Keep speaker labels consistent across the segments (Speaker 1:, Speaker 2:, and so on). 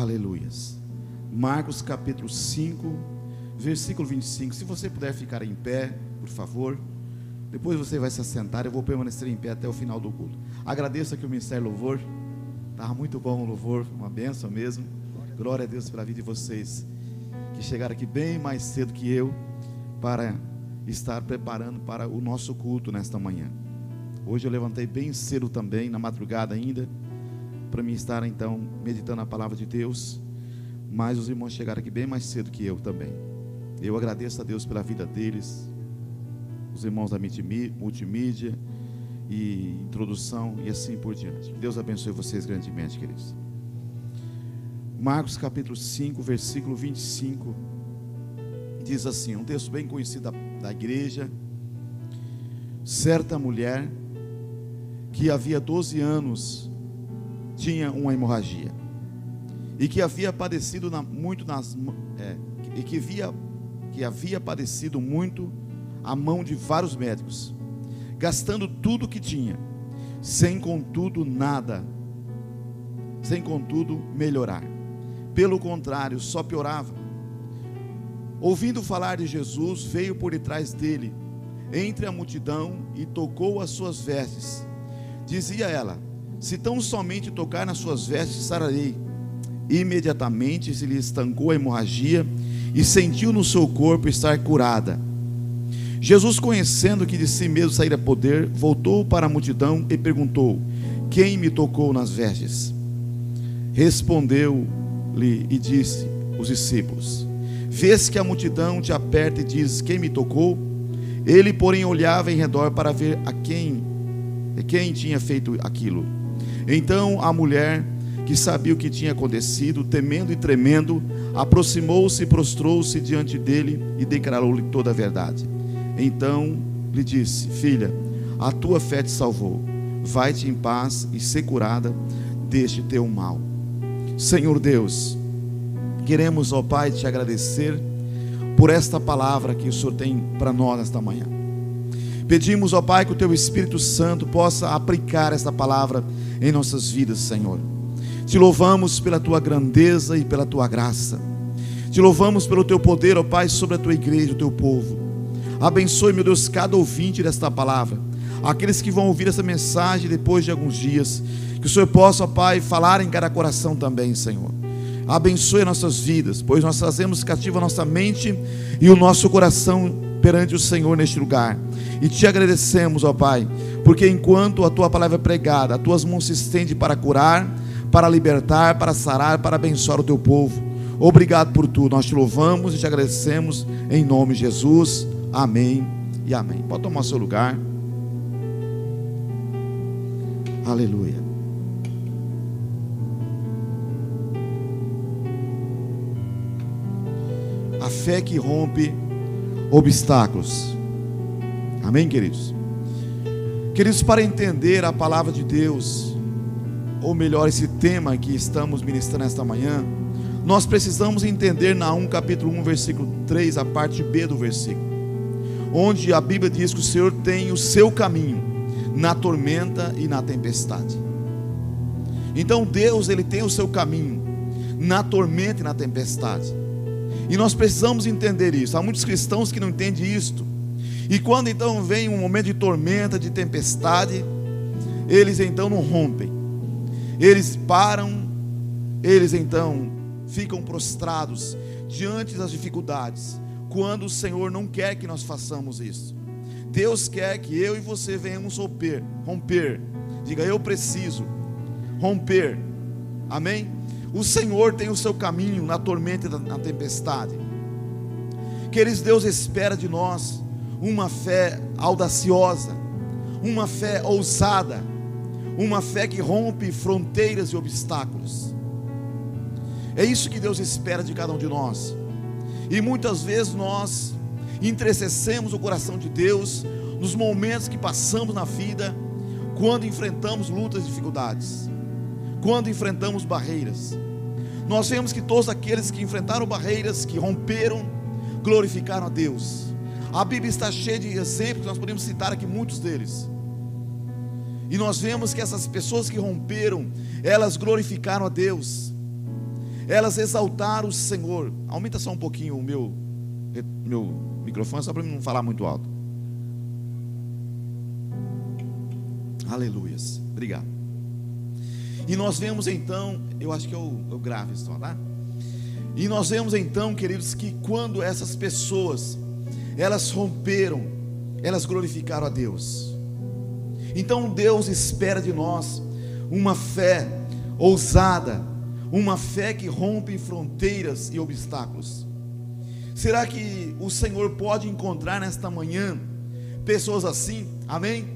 Speaker 1: Aleluias. Marcos capítulo 5, versículo 25. Se você puder ficar em pé, por favor. Depois você vai se assentar. Eu vou permanecer em pé até o final do culto. Agradeço aqui o Ministério Louvor. Estava muito bom o louvor, uma bênção mesmo. Glória a Deus pela vida de vocês que chegaram aqui bem mais cedo que eu para estar preparando para o nosso culto nesta manhã. Hoje eu levantei bem cedo também, na madrugada ainda, para mim estar então meditando a palavra de Deus. Mas os irmãos chegaram aqui bem mais cedo que eu também. Eu agradeço a Deus pela vida deles, os irmãos da multimídia e introdução e assim por diante. Deus abençoe vocês grandemente, queridos. Marcos capítulo 5, versículo 25, diz assim, um texto bem conhecido da igreja. Certa mulher que havia 12 anos tinha uma hemorragia e que havia padecido muito que havia padecido muito à mão de vários médicos, gastando tudo o que tinha, sem contudo melhorar. Pelo contrário, só piorava. Ouvindo falar de Jesus, veio por detrás dele, entre a multidão, e tocou as suas vestes. Dizia ela: se tão somente tocar nas suas vestes, sararei. Imediatamente se lhe estancou a hemorragia e sentiu no seu corpo estar curada. Jesus, conhecendo que de si mesmo saíra poder, voltou para a multidão e perguntou: quem me tocou nas vestes? Respondeu-lhe e disse os discípulos: vês que a multidão te aperta e diz: quem me tocou? Ele, porém, olhava em redor para ver quem tinha feito aquilo. Então a mulher, que sabia o que tinha acontecido, temendo e tremendo, aproximou-se e prostrou-se diante dele e declarou-lhe toda a verdade. Então lhe disse: filha, a tua fé te salvou, vai-te em paz e ser curada deste teu mal. Senhor Deus, queremos, ó Pai, te agradecer por esta palavra que o Senhor tem para nós nesta manhã. Pedimos, ó Pai, que o teu Espírito Santo possa aplicar esta palavra em nossas vidas, Senhor. Te louvamos pela tua grandeza e pela tua graça. Te louvamos pelo teu poder, ó Pai, sobre a tua igreja, o teu povo. Abençoe, meu Deus, cada ouvinte desta palavra, aqueles que vão ouvir essa mensagem depois de alguns dias. Que o Senhor possa, ó Pai, falar em cada coração também, Senhor. Abençoe nossas vidas, pois nós trazemos cativa a nossa mente e o nosso coração perante o Senhor neste lugar. E te agradecemos, ó Pai, porque enquanto a tua palavra é pregada, as tuas mãos se estendem para curar, para libertar, para sarar, para abençoar o teu povo. Obrigado por tudo, nós te louvamos e te agradecemos em nome de Jesus, amém e amém. Pode tomar o seu lugar. Aleluia. A fé que rompe obstáculos. Amém, queridos? Queridos, para entender a palavra de Deus, ou melhor, esse tema que estamos ministrando esta manhã, nós precisamos entender Naum capítulo 1, versículo 3, a parte B do versículo, onde a Bíblia diz que o Senhor tem o seu caminho na tormenta e na tempestade. Então Deus, Ele tem o seu caminho na tormenta e na tempestade, e nós precisamos entender isso. Há muitos cristãos que não entendem isto, e quando então vem um momento de tormenta, de tempestade, eles então não rompem, eles param, eles então ficam prostrados diante das dificuldades, quando o Senhor não quer que nós façamos isso. Deus quer que eu e você venhamos romper, diga: eu preciso romper, amém? O Senhor tem o seu caminho na tormenta e na tempestade. Queridos, Deus espera de nós uma fé audaciosa, uma fé ousada, uma fé que rompe fronteiras e obstáculos. É isso que Deus espera de cada um de nós. E muitas vezes nós entristecemos o coração de Deus nos momentos que passamos na vida, quando enfrentamos lutas e dificuldades, quando enfrentamos barreiras. Nós vemos que todos aqueles que enfrentaram barreiras, que romperam, glorificaram a Deus. A Bíblia está cheia de exemplos, nós podemos citar aqui muitos deles. E nós vemos que essas pessoas que romperam, elas glorificaram a Deus. elas exaltaram o Senhor. Aumenta só um pouquinho o meu microfone, só para não falar muito alto. Aleluias, obrigado. E nós vemos então, eu acho que eu gravo isso, tá? E nós vemos então, queridos, que quando essas pessoas, elas romperam, elas glorificaram a Deus. Então Deus espera de nós uma fé ousada, uma fé que rompe fronteiras e obstáculos. Será que o Senhor pode encontrar nesta manhã pessoas assim? Amém?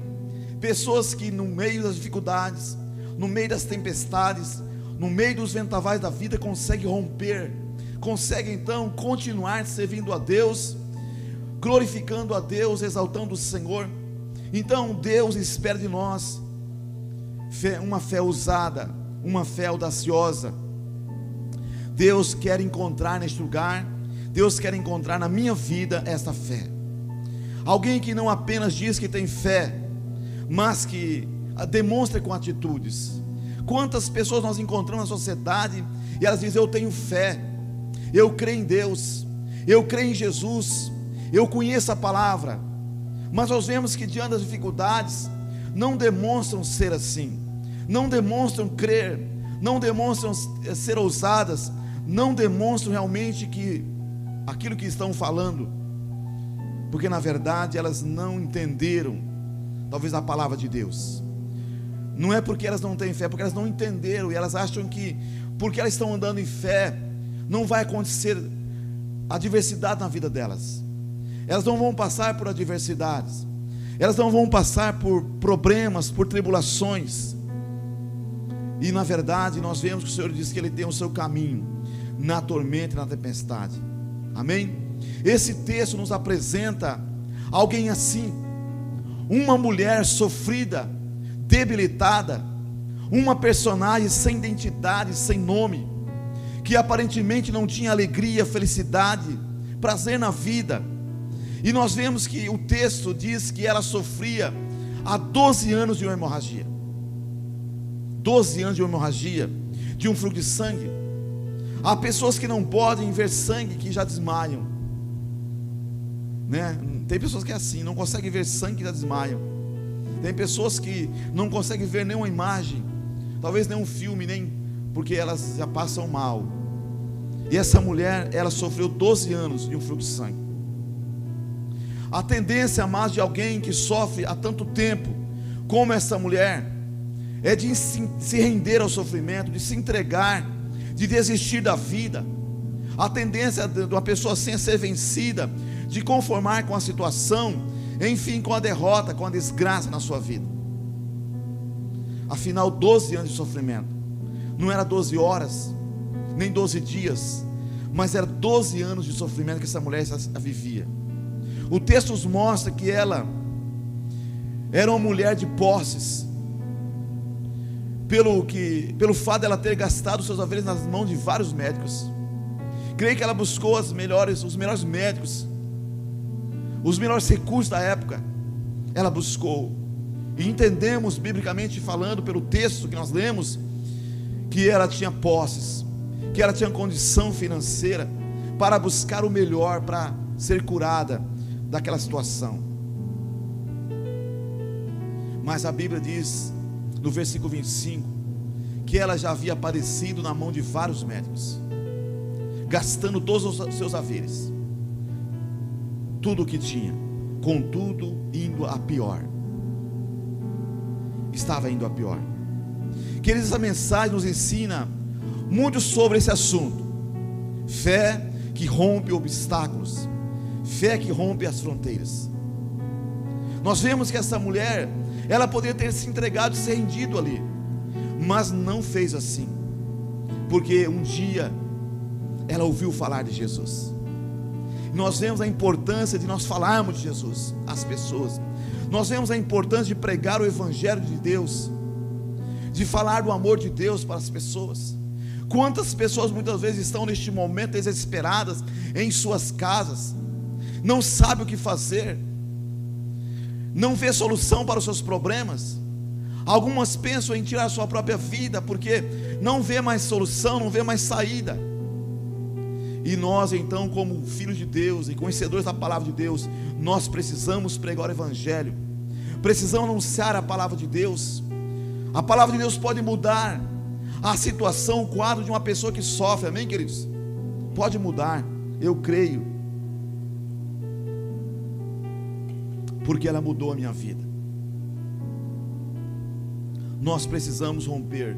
Speaker 1: Pessoas que no meio das dificuldades, no meio das tempestades, no meio dos vendavais da vida, conseguem romper, conseguem então continuar servindo a Deus, glorificando a Deus, exaltando o Senhor. Então Deus espera de nós uma fé ousada, uma fé audaciosa. Deus quer encontrar neste lugar, Deus quer encontrar na minha vida esta fé. Alguém que não apenas diz que tem fé, mas que a demonstra com atitudes. Quantas pessoas nós encontramos na sociedade e elas dizem: eu tenho fé, eu creio em Deus, eu creio em Jesus, eu conheço a palavra. Mas nós vemos que diante das dificuldades não demonstram ser assim, não demonstram crer, não demonstram ser ousadas, não demonstram realmente que aquilo que estão falando, porque na verdade elas não entenderam talvez a palavra de Deus. Não é porque elas não têm fé, porque elas não entenderam, e elas acham que porque elas estão andando em fé não vai acontecer adversidade na vida delas. Elas não vão passar por adversidades, elas não vão passar por problemas, por tribulações. E na verdade nós vemos que o Senhor diz que Ele tem o seu caminho na tormenta e na tempestade. Amém? Esse texto nos apresenta alguém assim, uma mulher sofrida, debilitada, uma personagem sem identidade, sem nome, que aparentemente não tinha alegria, felicidade, prazer na vida. E nós vemos que o texto diz que ela sofria há 12 anos de uma hemorragia. 12 anos de uma hemorragia, de um fluxo de sangue. Há pessoas que não podem ver sangue, que já desmaiam, né? Tem pessoas que é assim, não conseguem ver sangue, que já desmaiam. Tem pessoas que não conseguem ver nenhuma imagem, talvez nenhum filme, nem porque elas já passam mal. E essa mulher, ela sofreu 12 anos de um fluxo de sangue. A tendência, amados, de alguém que sofre há tanto tempo como essa mulher, é de se render ao sofrimento, de se entregar, de desistir da vida. A tendência de uma pessoa assim é ser vencida, de conformar com a situação, enfim, com a derrota, com a desgraça na sua vida. Afinal, 12 anos de sofrimento, não era 12 horas, nem 12 dias, mas era 12 anos de sofrimento que essa mulher vivia. O texto nos mostra que ela era uma mulher de posses, pelo fato de ela ter gastado seus haveres nas mãos de vários médicos. Creio que ela buscou os melhores médicos, os melhores recursos da época. Ela buscou, e entendemos biblicamente falando, pelo texto que nós lemos, que ela tinha posses, que ela tinha condição financeira para buscar o melhor, para ser curada daquela situação. Mas a Bíblia diz no versículo 25 que ela já havia aparecido na mão de vários médicos, gastando todos os seus haveres, tudo o que tinha, contudo indo a pior. Estava indo a pior. Queridos, essa mensagem nos ensina muito sobre esse assunto. Fé que rompe obstáculos, fé que rompe as fronteiras. Nós vemos que essa mulher, ela poderia ter se entregado e se rendido ali, mas não fez assim, porque um dia ela ouviu falar de Jesus. Nós vemos a importância de nós falarmos de Jesus às pessoas. Nós vemos a importância de pregar o Evangelho de Deus, de falar do amor de Deus para as pessoas. Quantas pessoas muitas vezes estão neste momento desesperadas em suas casas, não sabem o que fazer, não vê solução para os seus problemas. Algumas pensam em tirar a sua própria vida, porque não vê mais solução, não vê mais saída. E nós então, como filhos de Deus e conhecedores da palavra de Deus, nós precisamos pregar o evangelho, precisamos anunciar a palavra de Deus. A palavra de Deus pode mudar a situação, o quadro de uma pessoa que sofre, amém, queridos? Pode mudar, eu creio, porque ela mudou a minha vida. Nós precisamos romper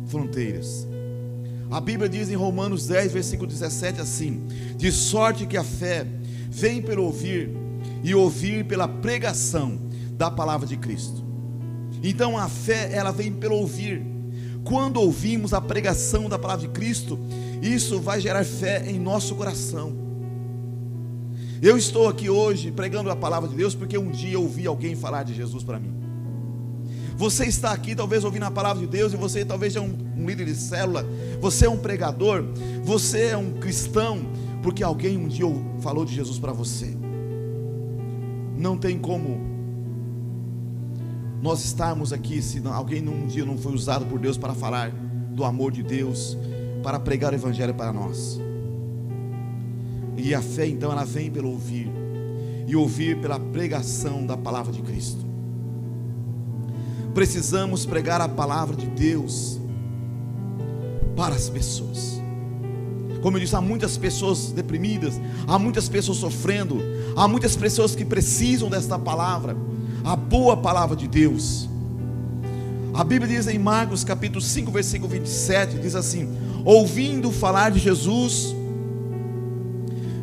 Speaker 1: fronteiras. A Bíblia diz em Romanos 10, versículo 17 assim: de sorte que a fé vem pelo ouvir, e ouvir pela pregação da palavra de Cristo. Então a fé, ela vem pelo ouvir. Quando ouvimos a pregação da palavra de Cristo, isso vai gerar fé em nosso coração. Eu estou aqui hoje pregando a palavra de Deus porque um dia eu ouvi alguém falar de Jesus para mim. Você está aqui talvez ouvindo a palavra de Deus, e você talvez é um líder de célula, você é um pregador, você é um cristão, porque alguém um dia falou de Jesus para você. Não tem como nós estarmos aqui se alguém um dia não foi usado por Deus para falar do amor de Deus, para pregar o evangelho para nós. E a fé então, ela vem pelo ouvir, e ouvir pela pregação da palavra de Cristo. Precisamos pregar a palavra de Deus para as pessoas. Como eu disse, há muitas pessoas deprimidas, há muitas pessoas sofrendo, há muitas pessoas que precisam desta palavra, a boa palavra de Deus. A Bíblia diz em Marcos capítulo 5, versículo 27, diz assim: ouvindo falar de Jesus,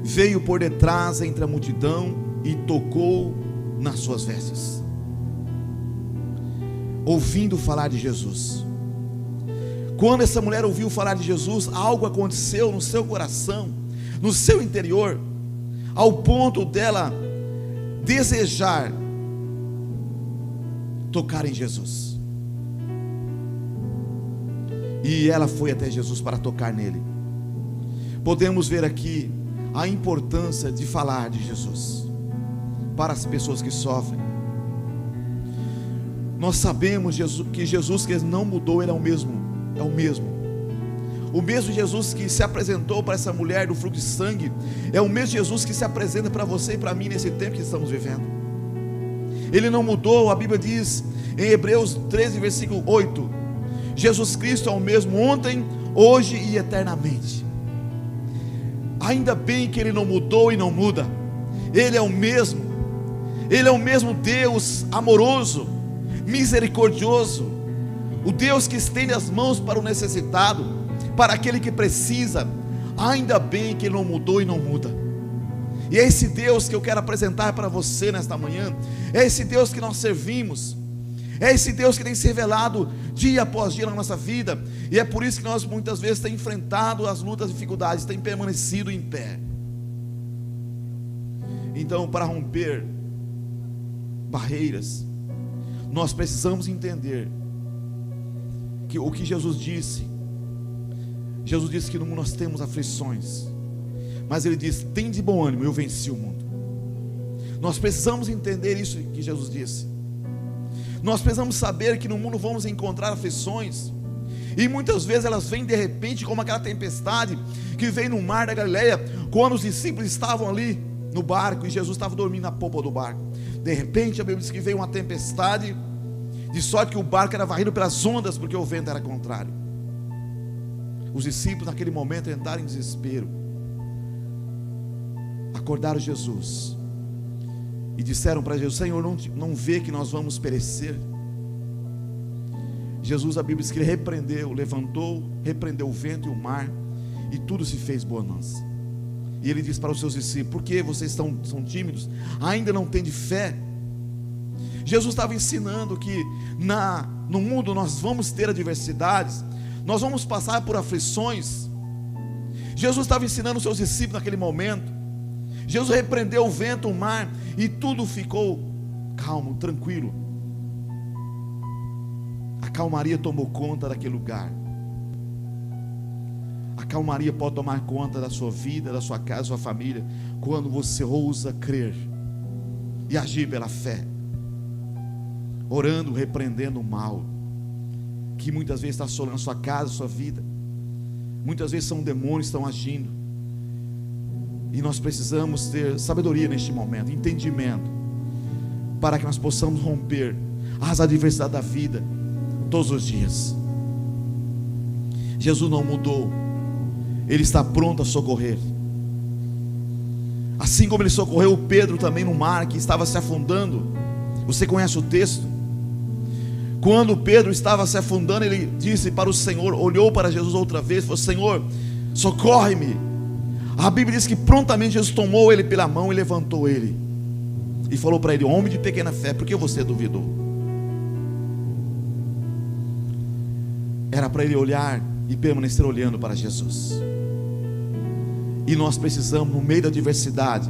Speaker 1: veio por detrás entre a multidão e tocou nas suas vestes. Ouvindo falar de Jesus. Quando essa mulher ouviu falar de Jesus, algo aconteceu no seu coração, no seu interior, ao ponto dela desejar tocar em Jesus. E ela foi até Jesus para tocar nele. Podemos ver aqui a importância de falar de Jesus para as pessoas que sofrem. Nós sabemos que Jesus que não mudou, ele é o mesmo. O mesmo Jesus que se apresentou para essa mulher do fluxo de sangue, é o mesmo Jesus que se apresenta para você e para mim nesse tempo que estamos vivendo. Ele não mudou. A Bíblia diz em Hebreus 13, versículo 8: Jesus Cristo é o mesmo ontem, hoje e eternamente. Ainda bem que ele não mudou e não muda. Ele é o mesmo. Ele é o mesmo Deus amoroso, misericordioso, o Deus que estende as mãos para o necessitado, para aquele que precisa. Ainda bem que ele não mudou e não muda. E é esse Deus que eu quero apresentar para você nesta manhã. É esse Deus que nós servimos. É esse Deus que tem se revelado dia após dia na nossa vida. E é por isso que nós muitas vezes temos enfrentado as lutas e dificuldades, temos permanecido em pé. Então, para romper barreiras, nós precisamos entender que o que Jesus disse que no mundo nós temos aflições, mas ele diz: tem de bom ânimo, eu venci o mundo. Nós precisamos entender isso que Jesus disse. Nós precisamos saber que no mundo vamos encontrar aflições, e muitas vezes elas vêm de repente, como aquela tempestade que veio no mar da Galileia, quando os discípulos estavam ali no barco e Jesus estava dormindo na polpa do barco. De repente a Bíblia diz que veio uma tempestade, de sorte que o barco era varrido pelas ondas, porque o vento era contrário. Os discípulos naquele momento entraram em desespero, acordaram Jesus e disseram para Jesus: Senhor, não vê que nós vamos perecer? Jesus, a Bíblia diz que ele repreendeu o vento e o mar, e tudo se fez bonança. E ele diz para os seus discípulos: por que vocês são tímidos? Ainda não têm de fé? Jesus estava ensinando que no mundo nós vamos ter adversidades, nós vamos passar por aflições. Jesus estava ensinando os seus discípulos naquele momento. Jesus repreendeu o vento, o mar, e tudo ficou calmo, tranquilo. A calmaria tomou conta daquele lugar. A calmaria pode tomar conta da sua vida, da sua casa, da sua família, quando você ousa crer e agir pela fé, orando, repreendendo o mal que muitas vezes está assolando a sua casa, a sua vida. Muitas vezes são demônios que estão agindo, e nós precisamos ter sabedoria neste momento, entendimento, para que nós possamos romper as adversidades da vida todos os dias. Jesus não mudou, Ele está pronto a socorrer. Assim como Ele socorreu o Pedro também no mar que estava se afundando. Você conhece o texto? Quando Pedro estava se afundando, ele disse para o Senhor, olhou para Jesus outra vez, falou: Senhor, socorre-me. A Bíblia diz que prontamente Jesus tomou ele pela mão e levantou ele, e falou para ele: homem de pequena fé, por que você duvidou? Era para ele olhar e permanecer olhando para Jesus. E nós precisamos, no meio da adversidade,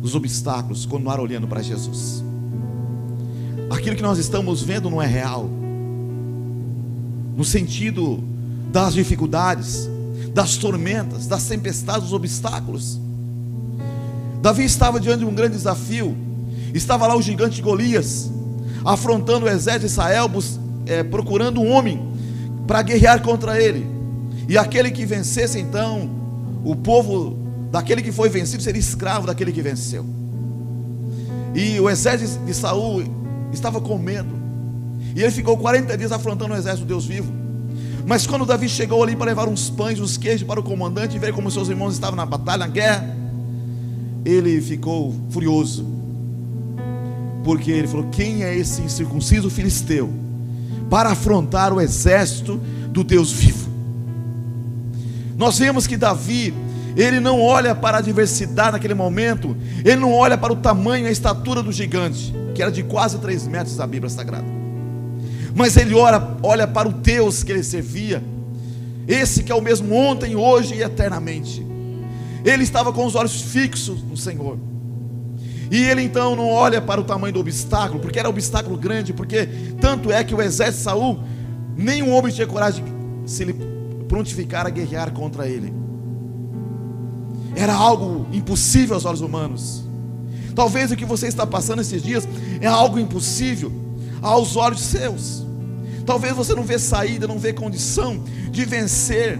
Speaker 1: dos obstáculos, continuar olhando para Jesus. Aquilo que nós estamos vendo não é real, no sentido das dificuldades, das tormentas, das tempestades, dos obstáculos. Davi estava diante de um grande desafio. Estava lá o gigante Golias, afrontando o exército de Israel, procurando um homem para guerrear contra ele. E aquele que vencesse, então, o povo daquele que foi vencido seria escravo daquele que venceu. E o exército de Saul estava com medo, e ele ficou 40 dias afrontando o exército do Deus vivo. Mas quando Davi chegou ali para levar uns pães, uns queijos para o comandante, e ver como seus irmãos estavam na batalha, na guerra, ele ficou furioso, porque ele falou: quem é esse incircunciso filisteu para afrontar o exército do Deus vivo? Nós vemos que Davi, ele não olha para a adversidade naquele momento, ele não olha para o tamanho e a estatura do gigante, que era de quase 3 metros da Bíblia Sagrada, mas ele olha para o Deus que ele servia, esse que é o mesmo ontem, hoje e eternamente. Ele estava com os olhos fixos no Senhor, e ele então não olha para o tamanho do obstáculo, porque era um obstáculo grande, porque tanto é que o exército de Saul, nenhum homem tinha coragem de se prontificar a guerrear contra ele. Era algo impossível aos olhos humanos. Talvez o que você está passando esses dias é algo impossível aos olhos seus. Talvez você não vê saída, não vê condição de vencer,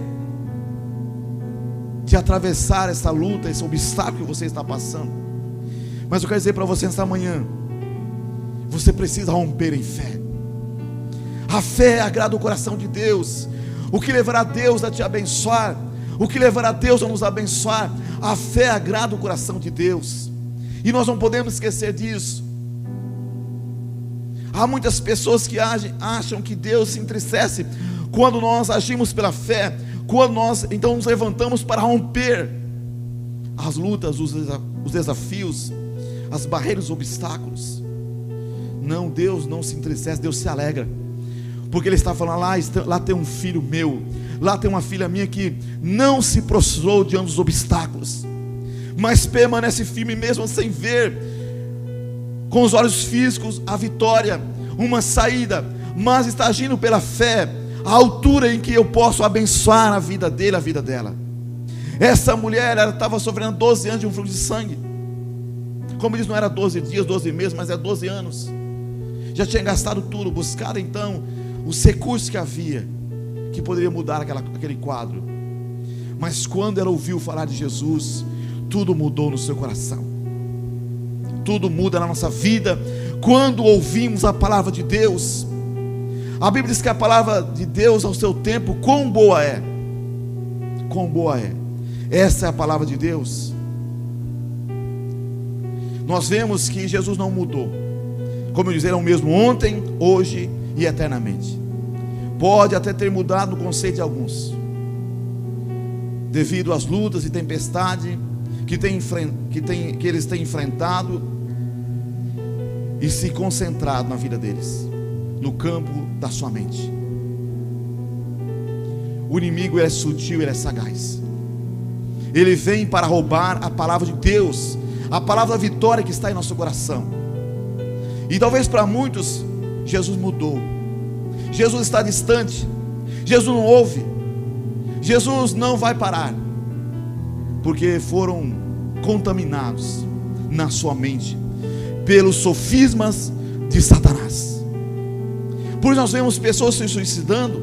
Speaker 1: de atravessar essa luta, esse obstáculo que você está passando. Mas eu quero dizer para você nesta manhã, você precisa romper em fé. A fé agrada o coração de Deus. O que levará Deus a te abençoar, o que levará Deus a nos abençoar, a fé agrada o coração de Deus. E nós não podemos esquecer disso. Há muitas pessoas que acham que Deus se entristece quando nós agimos pela fé, quando nós então nos levantamos para romper as lutas, os desafios, as barreiras, os obstáculos. Não, Deus não se entristece, Deus se alegra, porque Ele está falando: lá tem um filho meu, lá tem uma filha minha que não se prostrou diante dos obstáculos, mas permanece firme mesmo sem ver com os olhos físicos a vitória, uma saída, mas está agindo pela fé, a altura em que eu posso abençoar a vida dele, a vida dela. Essa mulher, ela estava sofrendo 12 anos de um fluxo de sangue. Como diz, não era 12 dias, 12 meses, mas é 12 anos. Já tinha gastado tudo, buscado então os recursos que havia, que poderia mudar aquele quadro. Mas quando ela ouviu falar de Jesus, tudo mudou no seu coração. Tudo muda na nossa vida quando ouvimos a palavra de Deus. A Bíblia diz que a palavra de Deus ao seu tempo, quão boa é. Quão boa é. Essa é a palavra de Deus. Nós vemos que Jesus não mudou. Como eu disse, ele é o mesmo ontem, hoje e eternamente. Pode até ter mudado o conceito de alguns, devido às lutas e tempestade que eles têm enfrentado e se concentrado na vida deles, no campo da sua mente. O inimigo é sutil, ele é sagaz. Ele vem para roubar a palavra de Deus, a palavra da vitória que está em nosso coração. E talvez para muitos, Jesus mudou, Jesus está distante, Jesus não ouve, Jesus não vai parar, porque foram contaminados na sua mente pelos sofismas de Satanás. Por isso nós vemos pessoas se suicidando,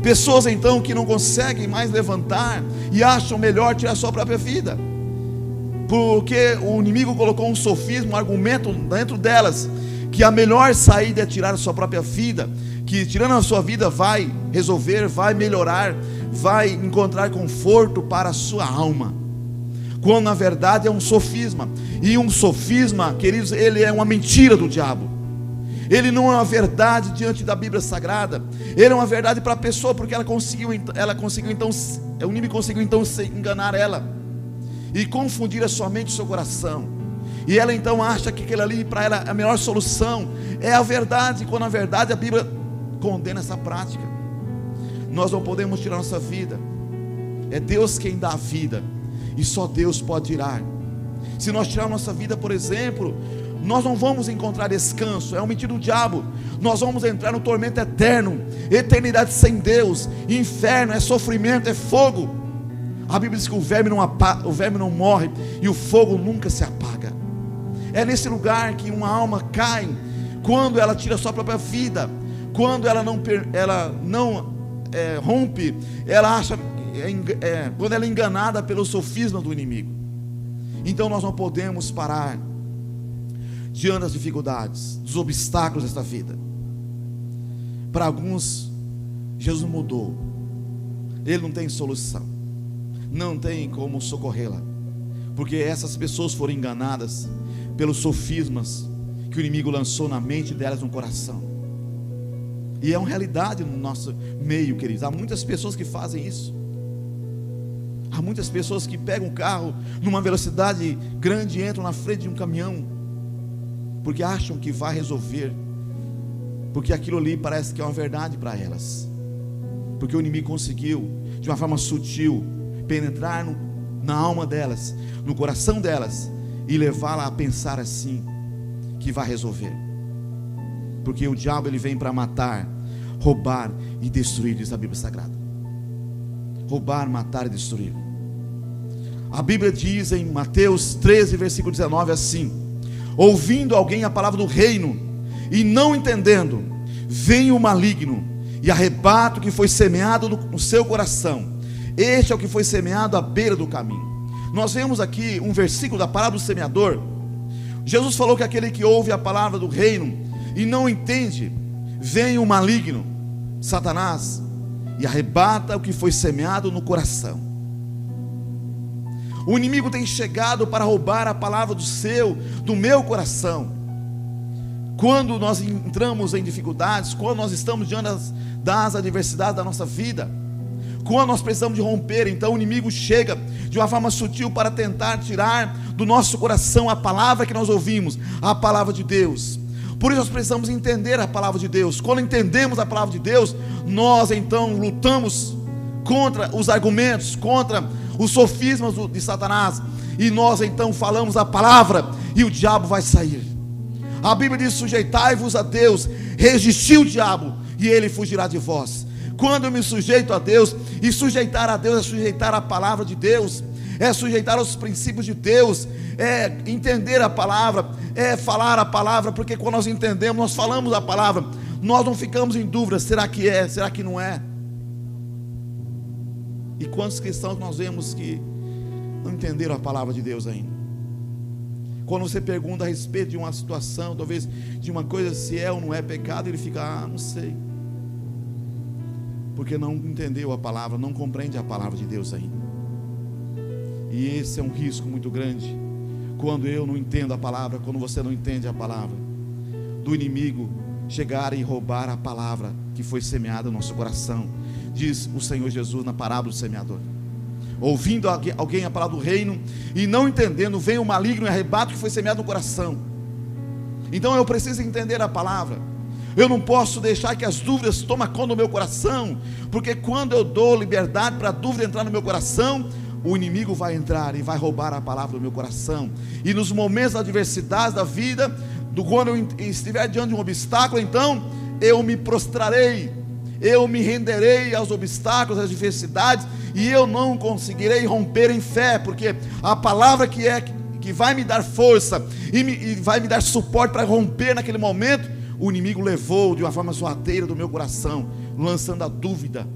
Speaker 1: Pessoas então que não conseguem mais levantar e acham melhor tirar sua própria vida, porque o inimigo colocou um sofisma, um argumento dentro delas, que a melhor saída é tirar a sua própria vida, que tirando a sua vida vai resolver, vai melhorar, vai encontrar conforto para a sua alma, quando na verdade é um sofisma. E um sofisma, queridos, ele é uma mentira do diabo. Ele não é uma verdade diante da Bíblia Sagrada. Ele é uma verdade para a pessoa, porque ela conseguiu então, o inimigo conseguiu então enganar ela e confundir a sua mente e o seu coração. E ela então acha que aquilo ali para ela a melhor solução é a verdade, quando na verdade a Bíblia condena essa prática. Nós não podemos tirar nossa vida. É Deus quem dá a vida, e só Deus pode tirar. Se nós tirarmos nossa vida, por exemplo, nós não vamos encontrar descanso, é um mentira do diabo. Nós vamos entrar no tormento eterno, eternidade sem Deus, inferno, é sofrimento, é fogo. A Bíblia diz que o verme não morre e o fogo nunca se apaga. É nesse lugar que uma alma cai quando ela tira a sua própria vida, quando ela não rompe, ela acha, quando ela é enganada pelo sofisma do inimigo. Então nós não podemos parar diante das dificuldades, dos obstáculos desta vida. Para alguns, Jesus mudou, Ele não tem solução, não tem como socorrê-la, porque essas pessoas foram enganadas pelos sofismas que o inimigo lançou na mente delas, no coração. E é uma realidade no nosso meio, queridos. Há muitas pessoas que fazem isso. Há muitas pessoas que pegam um carro numa velocidade grande e entram na frente de um caminhão, porque acham que vai resolver, porque aquilo ali parece que é uma verdade para elas, porque o inimigo conseguiu de uma forma sutil penetrar na alma delas, no coração delas, e levá-la a pensar assim, que vai resolver. Porque o diabo ele vem para matar, roubar e destruir, diz a Bíblia Sagrada. Roubar, matar e destruir. A Bíblia diz em Mateus 13, versículo 19 assim: ouvindo alguém a palavra do reino e não entendendo, vem o maligno e arrebata o que foi semeado no seu coração. Este é o que foi semeado à beira do caminho. Nós vemos aqui um versículo da parábola do semeador. Jesus falou que aquele que ouve a palavra do reino e não entende, vem o maligno, Satanás, e arrebata o que foi semeado no coração. O inimigo tem chegado para roubar a palavra do meu coração. Quando nós entramos em dificuldades, quando nós estamos diante das adversidades da nossa vida, quando nós precisamos de romper, então o inimigo chega de uma forma sutil para tentar tirar do nosso coração a palavra que nós ouvimos, a palavra de Deus. Por isso nós precisamos entender a palavra de Deus. Quando entendemos a palavra de Deus, nós então lutamos contra os argumentos, contra os sofismas de Satanás, e nós então falamos a palavra, e o diabo vai sair. A Bíblia diz: sujeitai-vos a Deus, resisti o diabo, e ele fugirá de vós. Quando eu me sujeito a Deus, e sujeitar a Deus é sujeitar a palavra de Deus, é sujeitar aos princípios de Deus, é entender a palavra, é falar a palavra, porque quando nós entendemos, nós falamos a palavra, nós não ficamos em dúvida, será que é, será que não é? E quantos cristãos nós vemos que não entenderam a palavra de Deus ainda? Quando você pergunta a respeito de uma situação, talvez de uma coisa, se é ou não é pecado, ele fica, não sei, porque não entendeu a palavra, não compreende a palavra de Deus ainda. E esse é um risco muito grande, quando eu não entendo a palavra, quando você não entende a palavra, do inimigo chegar e roubar a palavra que foi semeada no nosso coração. Diz o Senhor Jesus na parábola do semeador: ouvindo alguém a palavra do reino e não entendendo, vem o maligno e arrebata o que foi semeado no coração. Então eu preciso entender a palavra. Eu não posso deixar que as dúvidas tomem conta do meu coração, porque quando eu dou liberdade para a dúvida entrar no meu coração, o inimigo vai entrar e vai roubar a palavra do meu coração. E nos momentos da adversidade da vida, quando eu estiver diante de um obstáculo, então eu me prostrarei, eu me renderei aos obstáculos, às adversidades, e eu não conseguirei romper em fé, porque a palavra que vai me dar força e vai me dar suporte para romper naquele momento, o inimigo levou de uma forma sorrateira do meu coração, lançando a dúvida,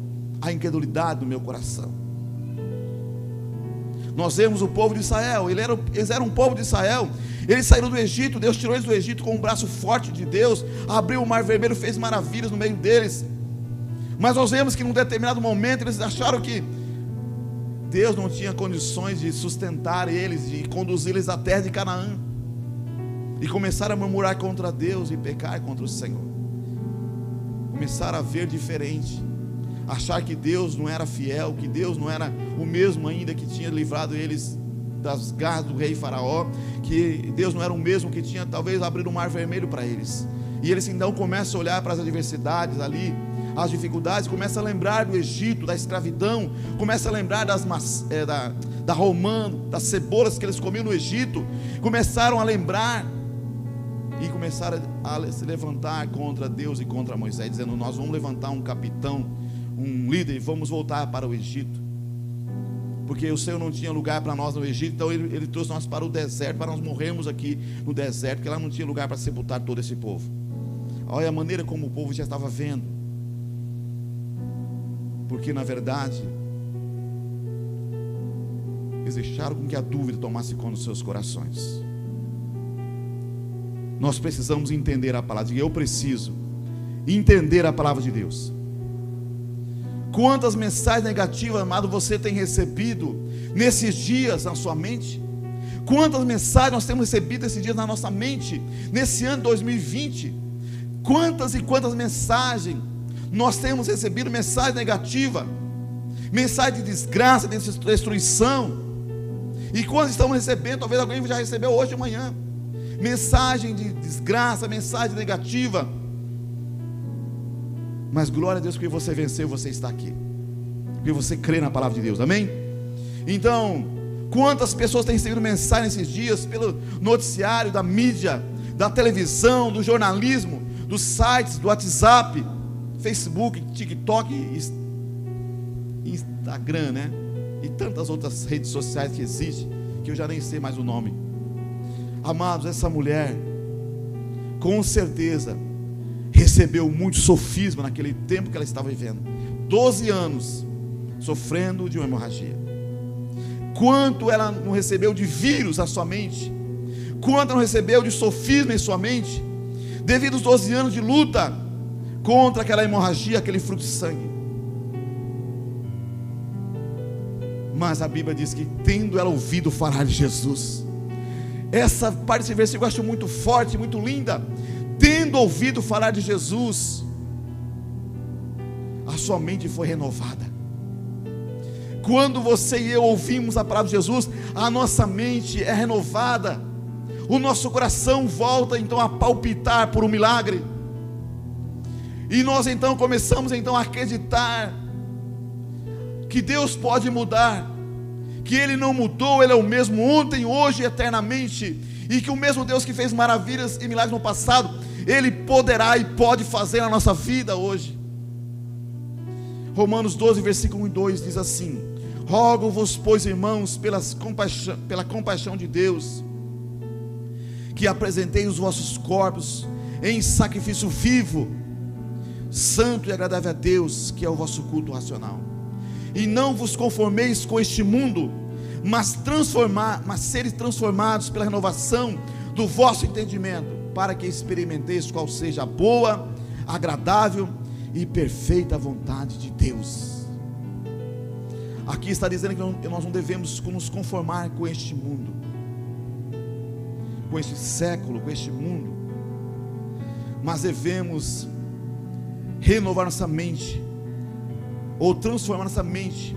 Speaker 1: a incredulidade do meu coração. Nós vemos o povo de Israel, eles eram um povo de Israel, eles saíram do Egito, Deus tirou eles do Egito com um braço forte de Deus, abriu o mar vermelho, fez maravilhas no meio deles, mas nós vemos que num determinado momento eles acharam que Deus não tinha condições de sustentar eles, de conduzir-eles à terra de Canaã, e começaram a murmurar contra Deus e pecar contra o Senhor, começaram a ver diferente, achar que Deus não era fiel, que Deus não era o mesmo ainda que tinha livrado eles das garras do rei Faraó, que Deus não era o mesmo que tinha talvez abrido o mar vermelho para eles, e eles então começam a olhar para as adversidades ali, as dificuldades, começam a lembrar do Egito, da escravidão, começam a lembrar da romã, das cebolas que eles comiam no Egito, começaram a lembrar, e começaram a se levantar contra Deus e contra Moisés, dizendo: nós vamos levantar um capitão, um líder, e vamos voltar para o Egito, porque o Senhor não tinha lugar para nós no Egito, então ele trouxe nós para o deserto, para nós morrermos aqui no deserto, porque lá não tinha lugar para sepultar todo esse povo. Olha a maneira como o povo já estava vendo, porque na verdade eles deixaram com que a dúvida tomasse conta dos seus corações. Nós precisamos entender a palavra, eu preciso entender a palavra de Deus. Quantas mensagens negativas, amado, você tem recebido nesses dias na sua mente? Quantas mensagens nós temos recebido esses dias na nossa mente, nesse ano 2020? Quantas e quantas mensagens nós temos recebido, mensagem negativa, mensagem de desgraça, de destruição, e quando estamos recebendo, talvez alguém já recebeu hoje de manhã, mensagem de desgraça, mensagem negativa, mas glória a Deus, porque você venceu, você está aqui, porque você crê na palavra de Deus, amém? Então, quantas pessoas têm recebido mensagem nesses dias, pelo noticiário, da mídia, da televisão, do jornalismo, dos sites, do WhatsApp, Facebook, TikTok, Instagram, né? E tantas outras redes sociais que existem, que eu já nem sei mais o nome. Amados, essa mulher, com certeza, recebeu muito sofisma naquele tempo que ela estava vivendo. 12 anos, sofrendo de uma hemorragia. Quanto ela não recebeu de vírus na sua mente, quanto ela não recebeu de sofisma em sua mente, devido aos 12 anos de luta contra aquela hemorragia, aquele fluxo de sangue. Mas a Bíblia diz que, tendo ela ouvido falar de Jesus, essa parte desse versículo eu acho muito forte, muito linda. Tendo ouvido falar de Jesus, a sua mente foi renovada. Quando você e eu ouvimos a palavra de Jesus, a nossa mente é renovada, o nosso coração volta então a palpitar por um milagre, e nós então começamos então a acreditar que Deus pode mudar, que Ele não mudou, Ele é o mesmo ontem, hoje e eternamente, e que o mesmo Deus que fez maravilhas e milagres no passado, Ele poderá e pode fazer na nossa vida hoje. Romanos 12, versículo 1 e 2 diz assim: rogo-vos, pois, irmãos, pela compaixão de Deus, que apresentei os vossos corpos em sacrifício vivo, santo e agradável a Deus, que é o vosso culto racional. E não vos conformeis com este mundo, mas seres transformados pela renovação do vosso entendimento, para que experimenteis qual seja a boa, agradável e perfeita vontade de Deus. Aqui está dizendo que nós não devemos nos conformar com este mundo, com este século, com este mundo, mas devemos renovar nossa mente, ou transformar nossa mente,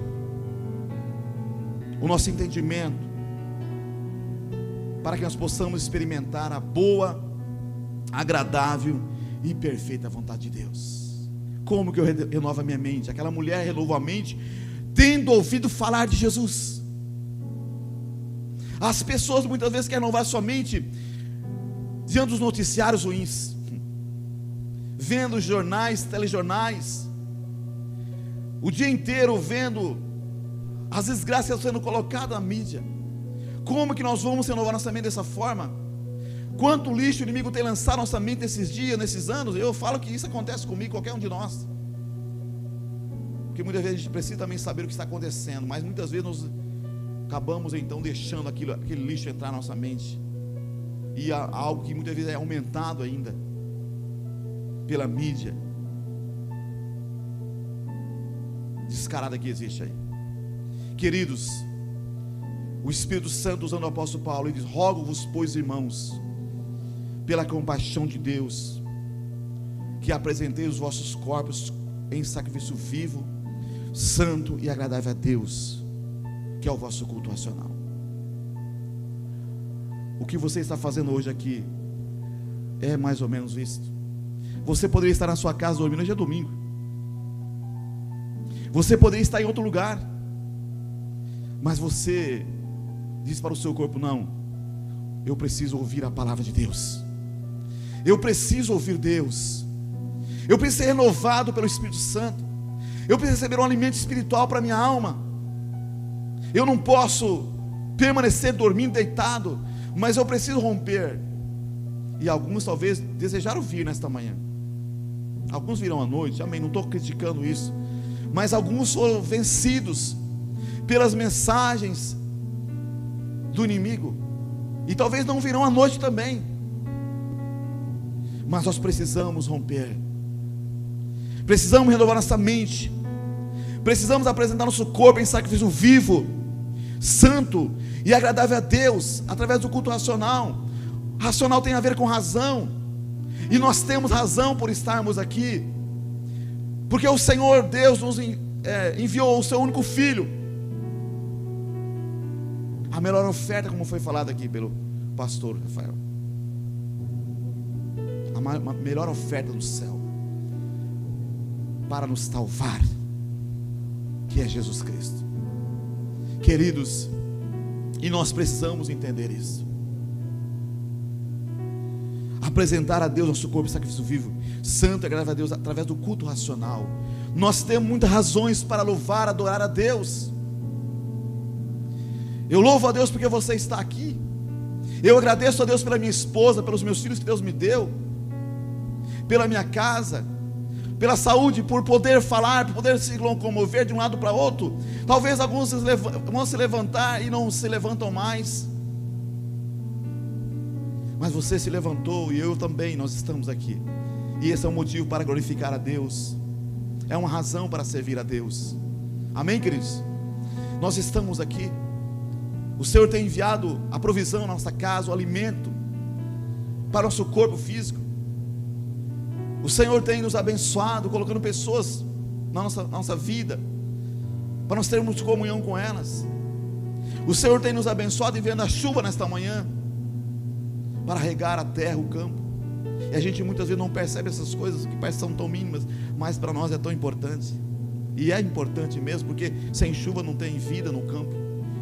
Speaker 1: o nosso entendimento, para que nós possamos experimentar a boa, agradável e perfeita vontade de Deus. Como que eu renovo a minha mente? Aquela mulher renovou a mente, tendo ouvido falar de Jesus. As pessoas muitas vezes querem renovar sua mente diante dos noticiários ruins, vendo jornais, telejornais, o dia inteiro vendo as desgraças sendo colocadas na mídia. Como que nós vamos renovar nossa mente dessa forma? Quanto lixo o inimigo tem lançado na nossa mente nesses dias, nesses anos? Eu falo que isso acontece comigo, qualquer um de nós. Porque muitas vezes a gente precisa também saber o que está acontecendo, mas muitas vezes nós acabamos então deixando aquele lixo entrar na nossa mente, e algo que muitas vezes é aumentado ainda pela mídia descarada que existe aí. Queridos, o Espírito Santo, usando o apóstolo Paulo, ele diz: rogo-vos, pois, irmãos, pela compaixão de Deus, que apresenteis os vossos corpos em sacrifício vivo, santo e agradável a Deus, que é o vosso culto racional. O que você está fazendo hoje aqui é mais ou menos isso. Você poderia estar na sua casa dormindo, hoje é domingo. Você poderia estar em outro lugar, mas você diz para o seu corpo: não, eu preciso ouvir a palavra de Deus. Eu preciso ouvir Deus. Eu preciso ser renovado pelo Espírito Santo. Eu preciso receber um alimento espiritual para a minha alma. Eu não posso permanecer dormindo, deitado, mas eu preciso romper. E alguns talvez desejaram vir nesta manhã. Alguns virão à noite, amém, não estou criticando isso. Mas alguns foram vencidos pelas mensagens do inimigo, e talvez não virão à noite também. Mas nós precisamos romper. Precisamos renovar nossa mente. Precisamos apresentar nosso corpo em sacrifício vivo, santo e agradável a Deus, através do culto racional. Racional tem a ver com razão, e nós temos razão por estarmos aqui, porque o Senhor Deus nos enviou o seu único Filho. A melhor oferta, como foi falado aqui pelo pastor Rafael, a melhor oferta do céu para nos salvar, que é Jesus Cristo. Queridos, e nós precisamos entender isso. Apresentar a Deus nosso corpo em sacrifício vivo, santo e agradável a Deus, através do culto racional. Nós temos muitas razões para louvar, adorar a Deus. Eu louvo a Deus porque você está aqui. Eu agradeço a Deus pela minha esposa, pelos meus filhos que Deus me deu, pela minha casa, pela saúde, por poder falar, por poder se locomover de um lado para outro. Talvez alguns vão se levantar e não se levantam mais, mas você se levantou, e eu também, nós estamos aqui. E esse é um motivo para glorificar a Deus, é uma razão para servir a Deus. Amém, queridos? Nós estamos aqui. O Senhor tem enviado a provisão na nossa casa, o alimento para o nosso corpo físico. O Senhor tem nos abençoado, colocando pessoas na nossa vida, para nós termos comunhão com elas. O Senhor tem nos abençoado enviando a chuva nesta manhã, para regar a terra, o campo. E a gente muitas vezes não percebe essas coisas, que parecem tão mínimas, mas para nós é tão importante. E é importante mesmo, porque sem chuva não tem vida no campo.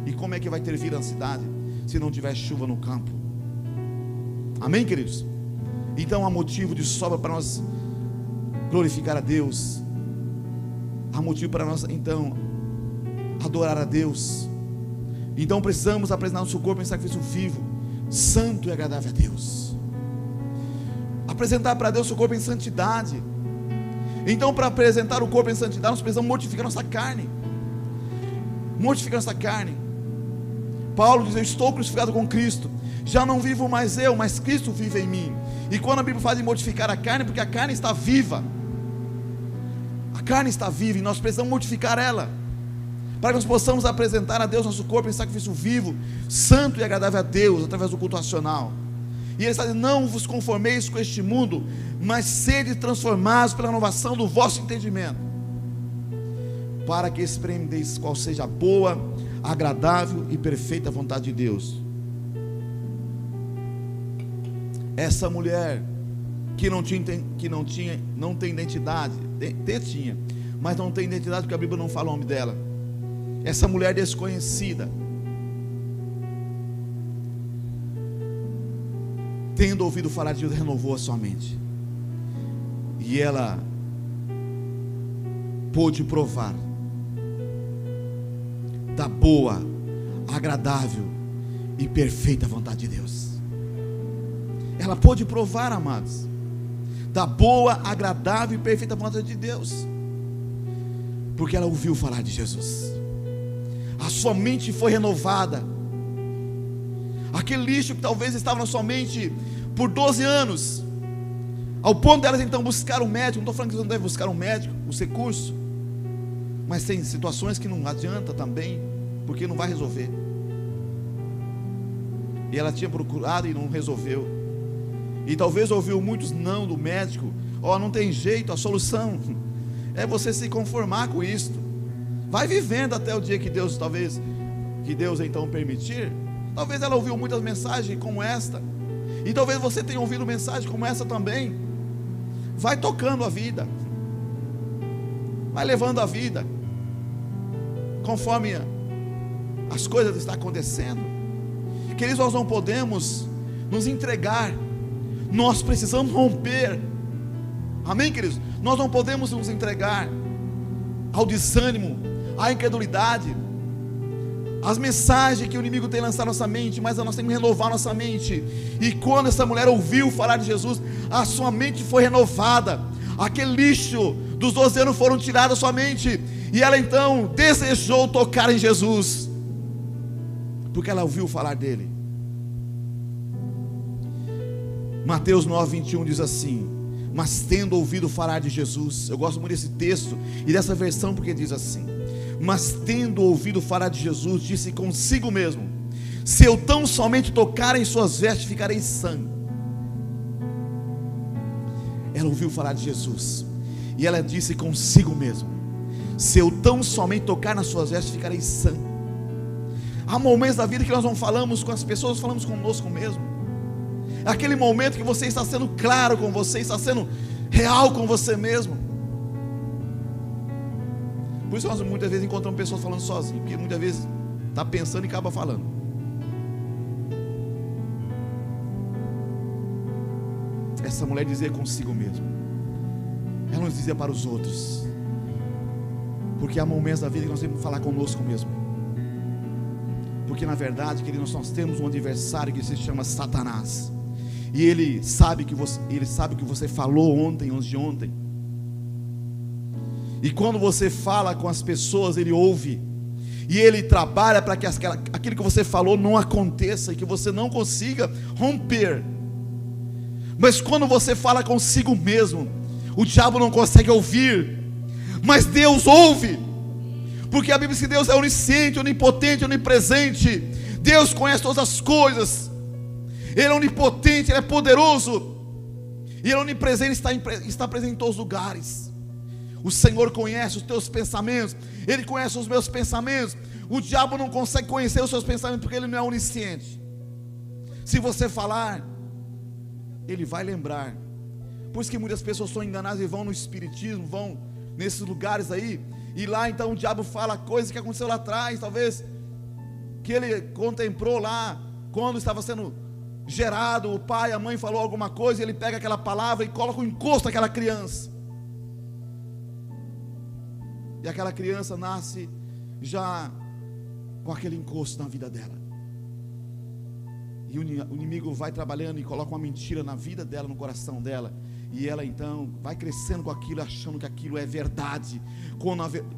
Speaker 1: E como é que vai ter vida na cidade se não tiver chuva no campo? Amém, queridos? Então há motivo de sobra para nós glorificar a Deus. Há motivo para nós então adorar a Deus. Então precisamos apresentar nosso corpo em sacrifício vivo, santo e agradável a Deus. Apresentar para Deus o corpo em santidade. Então, para apresentar o corpo em santidade, nós precisamos mortificar nossa carne. Mortificar nossa carne. Paulo diz: eu estou crucificado com Cristo, já não vivo mais eu, mas Cristo vive em mim. E quando a Bíblia fala de mortificar a carne, porque a carne está viva. A carne está viva e nós precisamos mortificar ela, para que nós possamos apresentar a Deus nosso corpo em sacrifício vivo, santo e agradável a Deus, através do culto racional. E ele está dizendo: não vos conformeis com este mundo, mas sede transformados pela renovação do vosso entendimento, para que experimenteis qual seja a boa, agradável e perfeita vontade de Deus. Essa mulher que não tem identidade, tinha, mas não tem identidade porque a Bíblia não fala o nome dela. Essa mulher desconhecida, tendo ouvido falar de Deus, renovou a sua mente, e ela pôde provar da boa, agradável e perfeita vontade de Deus. Ela pôde provar, amados, da boa, agradável e perfeita vontade de Deus. Porque ela ouviu falar de Jesus. A sua mente foi renovada. Aquele lixo que talvez estava na sua mente por 12 anos, ao ponto delas então buscar um médico. Não estou falando que você não deve buscar um médico, um recurso, mas tem situações que não adianta também, porque não vai resolver. E ela tinha procurado e não resolveu. E talvez ouviu muitos não do médico. Não tem jeito, a solução é você se conformar com isto. Vai vivendo até o dia que Deus, que Deus então permitir. Talvez ela ouviu muitas mensagens como esta, e talvez você tenha ouvido mensagens como essa também. Vai tocando a vida, vai levando a vida, conforme as coisas estão acontecendo. Queridos, nós não podemos nos entregar, nós precisamos romper. Amém, queridos? Nós não podemos nos entregar ao desânimo, à incredulidade, as mensagens que o inimigo tem lançado na nossa mente, mas nós temos que renovar nossa mente. E quando essa mulher ouviu falar de Jesus, a sua mente foi renovada. Aquele lixo dos 12 anos foram tirados da sua mente, e ela então desejou tocar em Jesus, porque ela ouviu falar dele. Mateus 9:21 diz assim: mas tendo ouvido falar de Jesus, eu gosto muito desse texto e dessa versão, porque diz assim: mas tendo ouvido falar de Jesus, disse consigo mesmo: se eu tão somente tocar em suas vestes, ficarei sã. Ela ouviu falar de Jesus, e ela disse consigo mesmo: se eu tão somente tocar nas suas vestes, ficarei sã. Há momentos da vida que nós não falamos com as pessoas, falamos conosco mesmo. Aquele momento que você está sendo claro com você, está sendo real com você mesmo. Por isso nós muitas vezes encontramos pessoas falando sozinhas, porque muitas vezes está pensando e acaba falando. Essa mulher dizia consigo mesmo, ela não dizia para os outros, porque há momentos da vida que nós temos que falar conosco mesmo. Porque na verdade, queridos, nós temos um adversário que se chama Satanás, e ele sabe que você falou ontem, antes de ontem. E quando você fala com as pessoas, ele ouve, e ele trabalha para que aquilo que você falou não aconteça, e que você não consiga romper. Mas quando você fala consigo mesmo, o diabo não consegue ouvir, mas Deus ouve, porque a Bíblia diz que Deus é onisciente, onipotente, onipresente. Deus conhece todas as coisas, Ele é onipotente, Ele é poderoso, e Ele é onipresente, está presente em todos os lugares. O Senhor conhece os teus pensamentos, Ele conhece os meus pensamentos. O diabo não consegue conhecer os seus pensamentos, porque ele não é onisciente. Se você falar, ele vai lembrar. Por isso que muitas pessoas são enganadas e vão no espiritismo, vão nesses lugares aí, e lá então o diabo fala coisas que aconteceu lá atrás, talvez que ele contemplou lá quando estava sendo gerado, o pai, a mãe falou alguma coisa, e ele pega aquela palavra e coloca um encosto naquela criança, e aquela criança nasce já com aquele encosto na vida dela. E o inimigo vai trabalhando e coloca uma mentira na vida dela, no coração dela, e ela então vai crescendo com aquilo, achando que aquilo é verdade,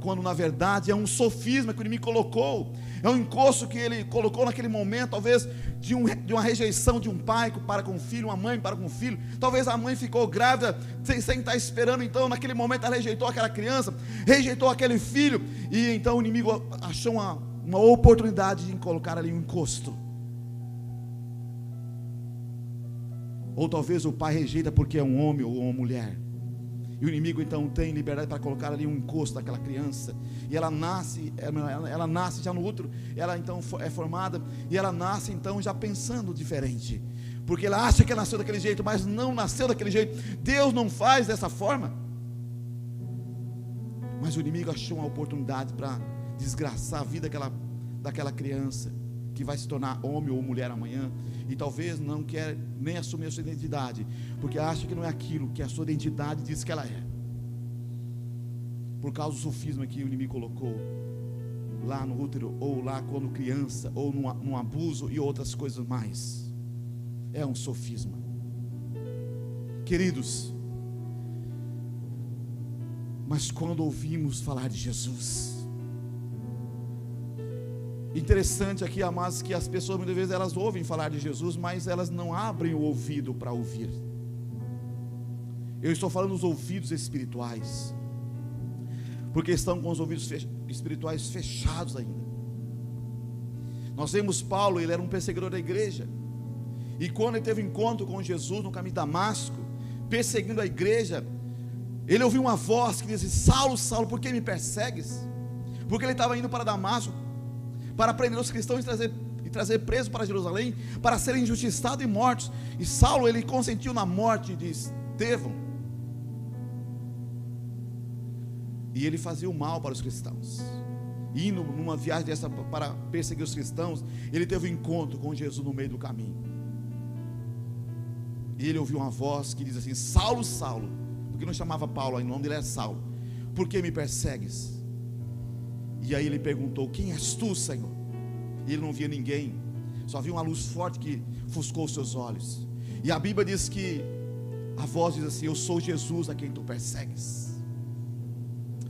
Speaker 1: quando na verdade é um sofisma que o inimigo colocou, é um encosto que ele colocou naquele momento, talvez de uma rejeição de um pai para com o filho, uma mãe para com o filho. Talvez a mãe ficou grávida sem estar esperando, então naquele momento ela rejeitou aquela criança, rejeitou aquele filho, e então o inimigo achou uma oportunidade de colocar ali um encosto. Ou talvez o pai rejeita porque é um homem ou uma mulher, e o inimigo então tem liberdade para colocar ali um encosto naquela criança, e ela nasce já no útero, ela então é formada, e ela nasce então já pensando diferente, porque ela acha que ela nasceu daquele jeito, mas não nasceu daquele jeito. Deus não faz dessa forma, mas o inimigo achou uma oportunidade para desgraçar a vida daquela criança, que vai se tornar homem ou mulher amanhã, e talvez não quer nem assumir a sua identidade, porque acha que não é aquilo que a sua identidade diz que ela é, por causa do sofisma que o inimigo colocou lá no útero, ou lá quando criança, ou num abuso e outras coisas mais. É um sofisma. Queridos, mas quando ouvimos falar de Jesus. Interessante aqui, amados, que as pessoas muitas vezes elas ouvem falar de Jesus, mas elas não abrem o ouvido para ouvir. Eu estou falando dos ouvidos espirituais, porque estão com os ouvidos espirituais fechados ainda. Nós vemos Paulo, ele era um perseguidor da igreja, e quando ele teve encontro com Jesus no caminho de Damasco, perseguindo a igreja, ele ouviu uma voz que dizia: Saulo, Saulo, por que me persegues? Porque ele estava indo para Damasco para prender os cristãos e trazer presos para Jerusalém, para serem injustiçados e mortos. E Saulo, ele consentiu na morte de Estevão, e ele fazia o mal para os cristãos. Indo numa viagem dessa para perseguir os cristãos, ele teve um encontro com Jesus no meio do caminho, e ele ouviu uma voz que diz assim: Saulo, Saulo, porque não chamava Paulo, o nome dele era Saulo, por que me persegues? E aí ele perguntou: quem és tu, Senhor? E ele não via ninguém, só via uma luz forte que ofuscou os seus olhos. E a Bíblia diz que a voz diz assim: eu sou Jesus a quem tu persegues.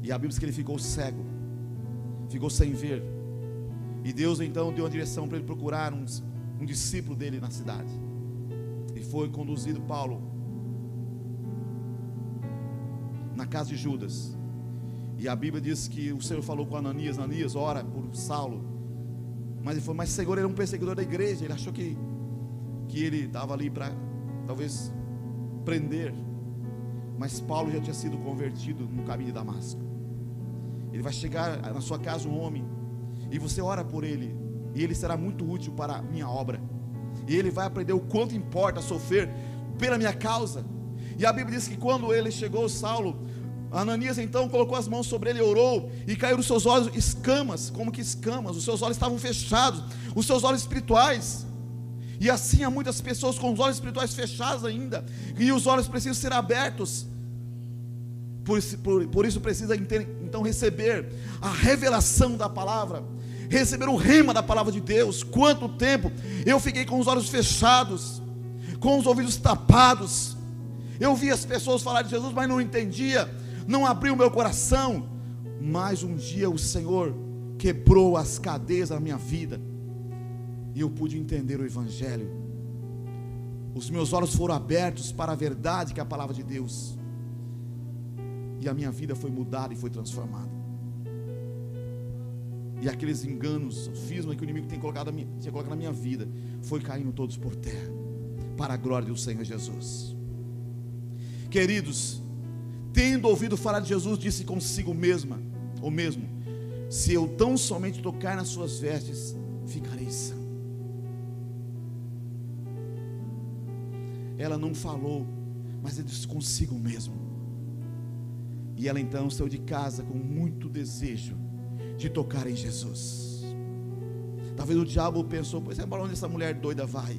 Speaker 1: E a Bíblia diz que ele ficou cego, ficou sem ver. E Deus então deu uma direção para ele procurar um discípulo dele na cidade. E foi conduzido Paulo na casa de Judas. E a Bíblia diz que o Senhor falou com Ananias: Ananias, ora por Saulo. Mas ele falou: mas Senhor, ele era um perseguidor da igreja. Ele achou que ele estava ali para talvez prender. Mas Paulo já tinha sido convertido no caminho de Damasco. Ele vai chegar na sua casa um homem, e você ora por ele, e ele será muito útil para a minha obra, e ele vai aprender o quanto importa sofrer pela minha causa. E a Bíblia diz que quando ele chegou, Saulo, Ananias então colocou as mãos sobre ele e orou, e caiu dos seus olhos escamas, como que escamas, os seus olhos estavam fechados, os seus olhos espirituais. E assim há muitas pessoas com os olhos espirituais fechados ainda, e os olhos precisam ser abertos. Por isso precisa então receber a revelação da palavra, receber o rema da palavra de Deus. Quanto tempo eu fiquei com os olhos fechados, com os ouvidos tapados. Eu via as pessoas falar de Jesus, mas não entendia, não abria o meu coração. Mas um dia o Senhor quebrou as cadeias da minha vida, e eu pude entender o Evangelho. Os meus olhos foram abertos para a verdade, que é a palavra de Deus, e a minha vida foi mudada e foi transformada. E aqueles enganos, sofismas que o inimigo tinha colocado na minha vida, foi caindo todos por terra, para a glória do Senhor Jesus. Queridos, tendo ouvido falar de Jesus, disse consigo mesma, ou mesmo: se eu tão somente tocar nas suas vestes, ficarei sã. Ela não falou, mas ela disse consigo mesmo. E ela então saiu de casa com muito desejo de tocar em Jesus. Talvez o diabo pensou: pois é, para onde essa mulher doida vai?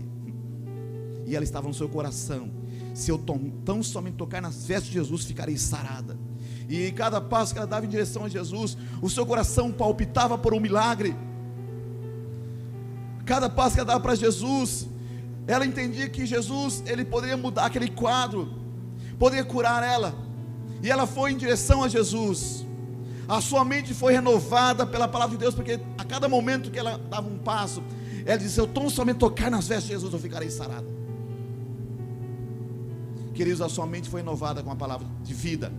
Speaker 1: E ela estava no seu coração: se eu tão somente tocar nas vestes de Jesus, ficarei sarada. E em cada passo que ela dava em direção a Jesus, o seu coração palpitava por um milagre. Cada passo que ela dava para Jesus, ela entendia que Jesus, ele poderia mudar aquele quadro, poderia curar ela. E ela foi em direção a Jesus. A sua mente foi renovada pela palavra de Deus, porque a cada momento que ela dava um passo, ela disse: eu tão somente tocar nas vestes de Jesus, eu ficarei sarada. Queridos, a sua mente foi renovada com a palavra de vida,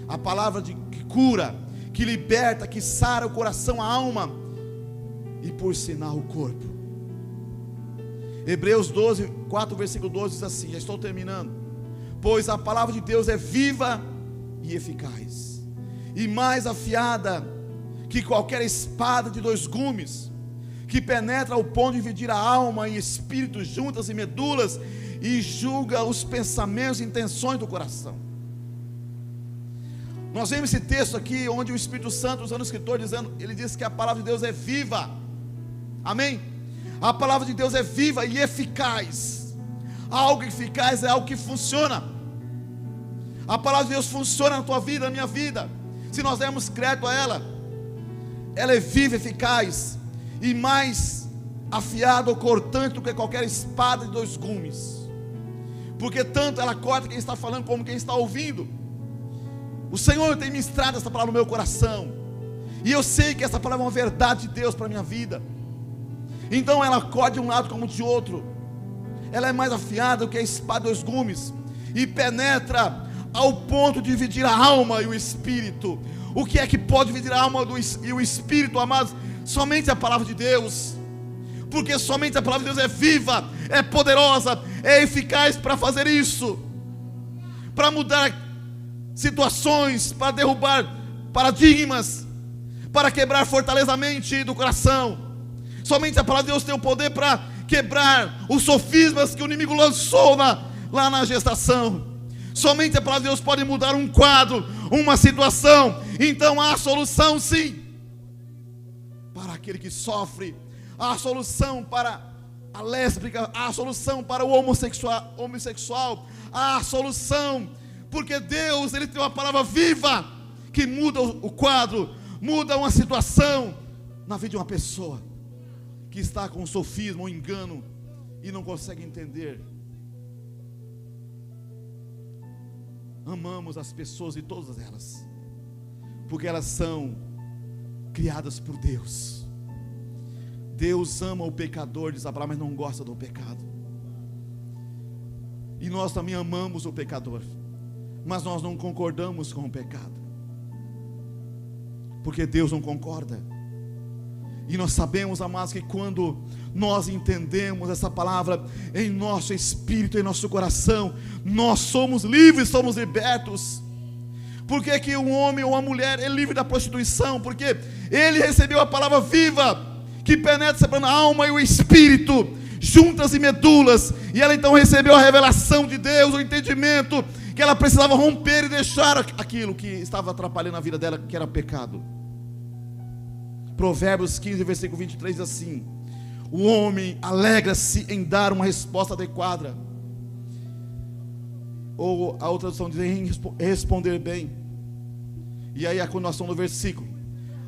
Speaker 1: a palavra que cura, que liberta, que sara o coração, a alma e por sinal o corpo. Hebreus 12, 4 versículo 12 diz assim, já estou terminando: pois a palavra de Deus é viva e eficaz, e mais afiada que qualquer espada de 2 gumes, que penetra ao ponto de dividir a alma e espírito, juntas e medulas, e julga os pensamentos e intenções do coração. Nós vemos esse texto aqui, onde o Espírito Santo, usando o escritor, dizendo, ele diz que a palavra de Deus é viva. Amém? A palavra de Deus é viva e eficaz. Algo eficaz é algo que funciona. A palavra de Deus funciona na tua vida, na minha vida, se nós dermos crédito a ela. Ela é viva, eficaz e mais afiada ou cortante do que qualquer espada de 2 gumes, porque tanto ela corta quem está falando como quem está ouvindo. O Senhor tem ministrado essa palavra no meu coração, e eu sei que essa palavra é uma verdade de Deus para a minha vida. Então ela corta de um lado como de outro. Ela é mais afiada do que a espada de dois gumes, e penetra ao ponto de dividir a alma e o espírito. O que é que pode dividir a alma e o espírito, amados? Somente a palavra de Deus. Porque somente a palavra de Deus é viva, é poderosa, é eficaz para fazer isso, para mudar situações, para derrubar paradigmas, para quebrar fortaleza da mente e do coração. Somente a palavra de Deus tem o poder para quebrar os sofismas que o inimigo lançou lá na gestação. Somente a palavra de Deus pode mudar um quadro, uma situação. Então há solução, sim, para aquele que sofre. Há solução para a lésbica, há solução para o homossexual, há solução, porque Deus, Ele tem uma palavra viva, que muda o quadro, muda uma situação, na vida de uma pessoa, que está com um sofisma, um engano, e não consegue entender. Amamos as pessoas e todas elas, porque elas são criadas por Deus. Deus ama o pecador, diz a palavra, mas não gosta do pecado. E nós também amamos o pecador, mas nós não concordamos com o pecado, porque Deus não concorda. E nós sabemos, amados, que quando nós entendemos essa palavra em nosso espírito, em nosso coração, nós somos livres, somos libertos. Por que que um homem ou uma mulher é livre da prostituição? Porque ele recebeu a palavra viva, que penetra separando a alma e o espírito, juntas e medulas, e ela então recebeu a revelação de Deus, o entendimento, que ela precisava romper e deixar aquilo que estava atrapalhando a vida dela, que era pecado. Provérbios 15, versículo 23 diz assim: o homem alegra-se em dar uma resposta adequada, ou a outra tradução diz em responder bem. E aí a continuação do versículo: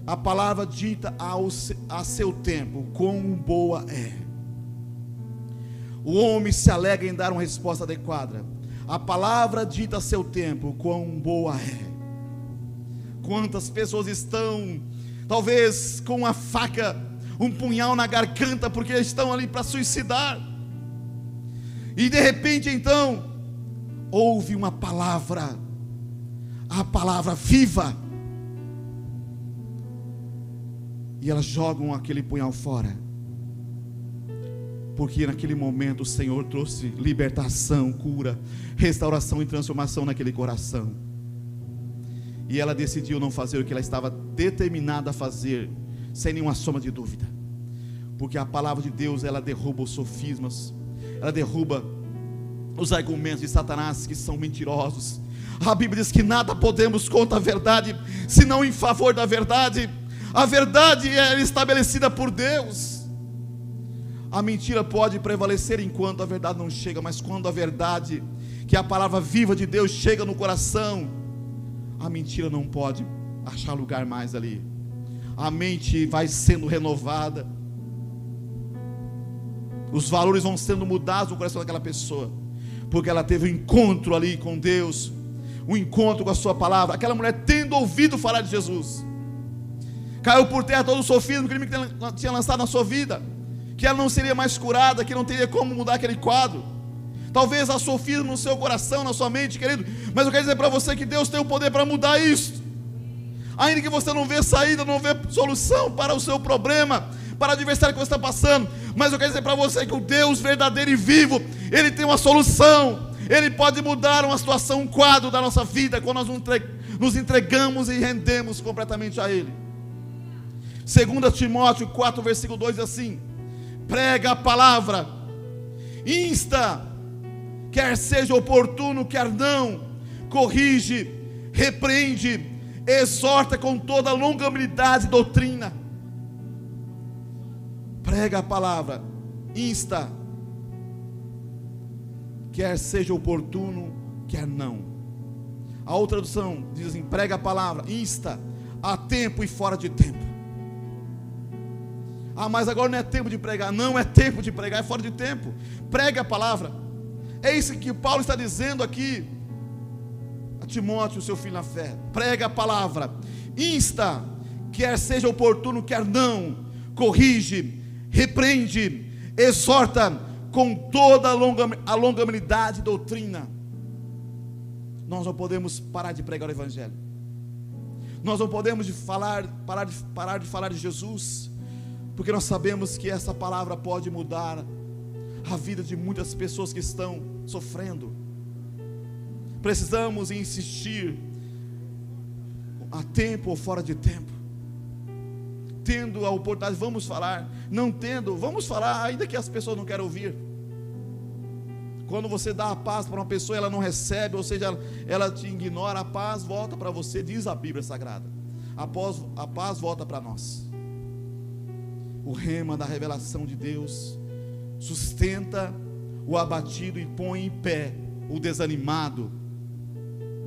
Speaker 1: a palavra dita a seu tempo, quão boa é. O homem se alegra em dar uma resposta adequada. A palavra dita a seu tempo, quão boa é. Quantas pessoas estão, talvez com uma faca, um punhal na garganta, porque estão ali para suicidar, e de repente então ouve uma palavra, a palavra viva, e elas jogam aquele punhal fora, porque naquele momento o Senhor trouxe libertação, cura, restauração e transformação naquele coração. E ela decidiu não fazer o que ela estava determinada a fazer, sem nenhuma sombra de dúvida, porque a palavra de Deus, ela derruba os sofismas, ela derruba os argumentos de Satanás, que são mentirosos. A Bíblia diz que nada podemos contra a verdade, senão em favor da verdade. A verdade é estabelecida por Deus. A mentira pode prevalecer enquanto a verdade não chega, mas quando a verdade, que é a palavra viva de Deus, chega no coração, a mentira não pode achar lugar mais ali. A mente vai sendo renovada, os valores vão sendo mudados no coração daquela pessoa, porque ela teve um encontro ali com Deus, um encontro com a sua palavra. Aquela mulher, tendo ouvido falar de Jesus, caiu por terra todo o sofisma que o inimigo tinha lançado na sua vida, que ela não seria mais curada, que não teria como mudar aquele quadro. Talvez há sofisma no seu coração, na sua mente, querido, mas eu quero dizer para você que Deus tem o poder para mudar isso. Ainda que você não vê saída, não vê solução para o seu problema, para o adversário que você está passando, mas eu quero dizer para você que o Deus verdadeiro e vivo, Ele tem uma solução. Ele pode mudar uma situação, um quadro da nossa vida, quando nós nos entregamos e rendemos completamente a Ele. 2 Timóteo 4, versículo 2 diz assim: prega a palavra, insta, quer seja oportuno, quer não, corrige, repreende, exorta com toda longanimidade e doutrina. Prega a palavra, insta, quer seja oportuno, quer não. A outra tradução diz assim: prega a palavra, insta, a tempo e fora de tempo. Ah, mas agora não é tempo de pregar. Não é tempo de pregar, é fora de tempo. Prega a palavra. É isso que Paulo está dizendo aqui Timóteo, seu filho na fé, prega a palavra, insta, quer seja oportuno, quer não, corrige, repreende, exorta com toda a longanimidade e doutrina. Nós não podemos parar de pregar o Evangelho. Nós não podemos parar de falar de Jesus, porque nós sabemos que essa palavra pode mudar a vida de muitas pessoas que estão sofrendo. Precisamos insistir, a tempo ou fora de tempo. Tendo a oportunidade, vamos falar. Não tendo, vamos falar, ainda que as pessoas não queiram ouvir. Quando você dá a paz para uma pessoa, ela não recebe, ou seja, ela te ignora, a paz volta para você, diz a Bíblia Sagrada. A paz volta para nós. O rema da revelação de Deus sustenta o abatido e põe em pé o desanimado.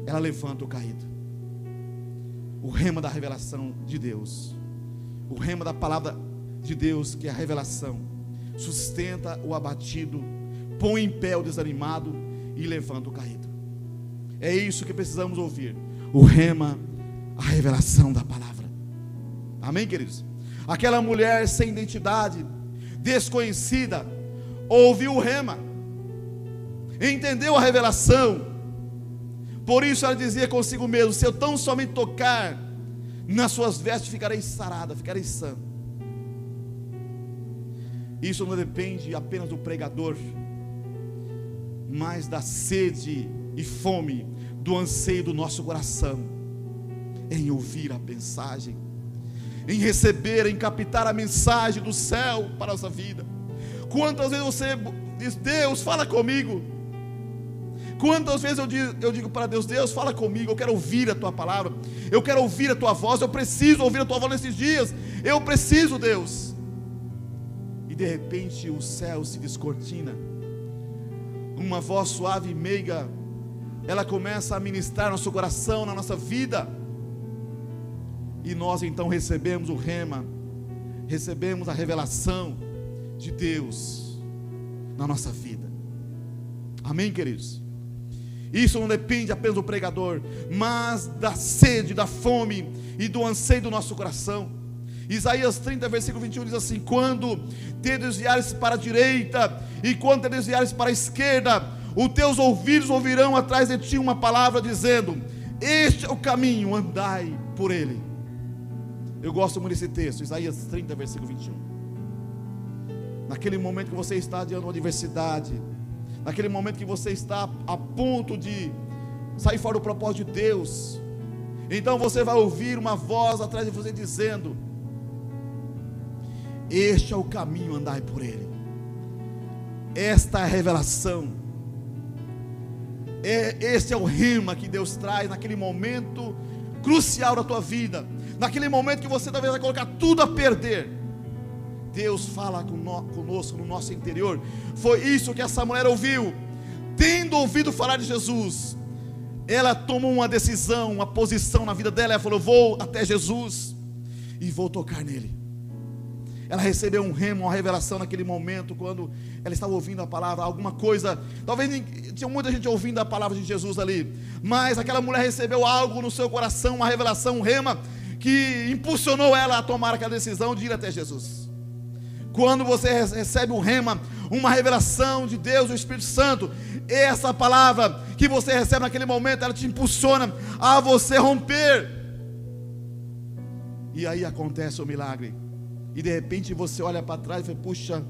Speaker 1: Ela levanta o caído. O rema da revelação de Deus, o rema da palavra de Deus, que é a revelação, sustenta o abatido, põe em pé o desanimado e levanta o caído. É isso que precisamos ouvir. O rema, a revelação da palavra. Amém, queridos? Aquela mulher sem identidade, desconhecida, ouviu o rema, entendeu a revelação. Por isso ela dizia consigo mesmo: se eu tão somente tocar nas suas vestes, ficarei sarada, ficarei sã. Isso não depende apenas do pregador, mas da sede e fome, do anseio do nosso coração, em ouvir a mensagem, em receber, em captar a mensagem do céu para a nossa vida. Quantas vezes você diz: Deus, fala comigo? Quantas vezes eu digo para Deus: Deus, fala comigo, eu quero ouvir a tua palavra, eu quero ouvir a tua voz, eu preciso ouvir a tua voz nesses dias, eu preciso, Deus. E de repente o céu se descortina, uma voz suave e meiga, ela começa a ministrar no nosso coração, na nossa vida, e nós então recebemos o rema, recebemos a revelação de Deus na nossa vida. Amém, queridos? Isso não depende apenas do pregador, mas da sede, da fome e do anseio do nosso coração. Isaías 30, versículo 21 diz assim: quando te desviares para a direita e quando te desviares para a esquerda, os teus ouvidos ouvirão atrás de ti uma palavra dizendo: este é o caminho, andai por ele. Eu gosto muito desse texto, Isaías 30, versículo 21. Naquele momento que você está diante de uma adversidade, naquele momento que você está a ponto de sair fora do propósito de Deus, então você vai ouvir uma voz atrás de você dizendo: este é o caminho, andai por ele. Esta é a revelação, este é o rema que Deus traz naquele momento crucial da tua vida, naquele momento que você talvez vai colocar tudo a perder. Deus fala conosco no nosso interior. Foi isso que essa mulher ouviu. Tendo ouvido falar de Jesus, ela tomou uma decisão, uma posição na vida dela. Ela falou: vou até Jesus e vou tocar nele. Ela recebeu um rema, uma revelação naquele momento, quando ela estava ouvindo a palavra, alguma coisa. Talvez tinha muita gente ouvindo a palavra de Jesus ali, mas aquela mulher recebeu algo no seu coração, uma revelação, um rema, que impulsionou ela a tomar aquela decisão de ir até Jesus. Quando você recebe um rema, uma revelação de Deus, do Espírito Santo, essa palavra que você recebe naquele momento, ela te impulsiona a você romper. E aí acontece o milagre. E de repente você olha para trás e fala: puxa,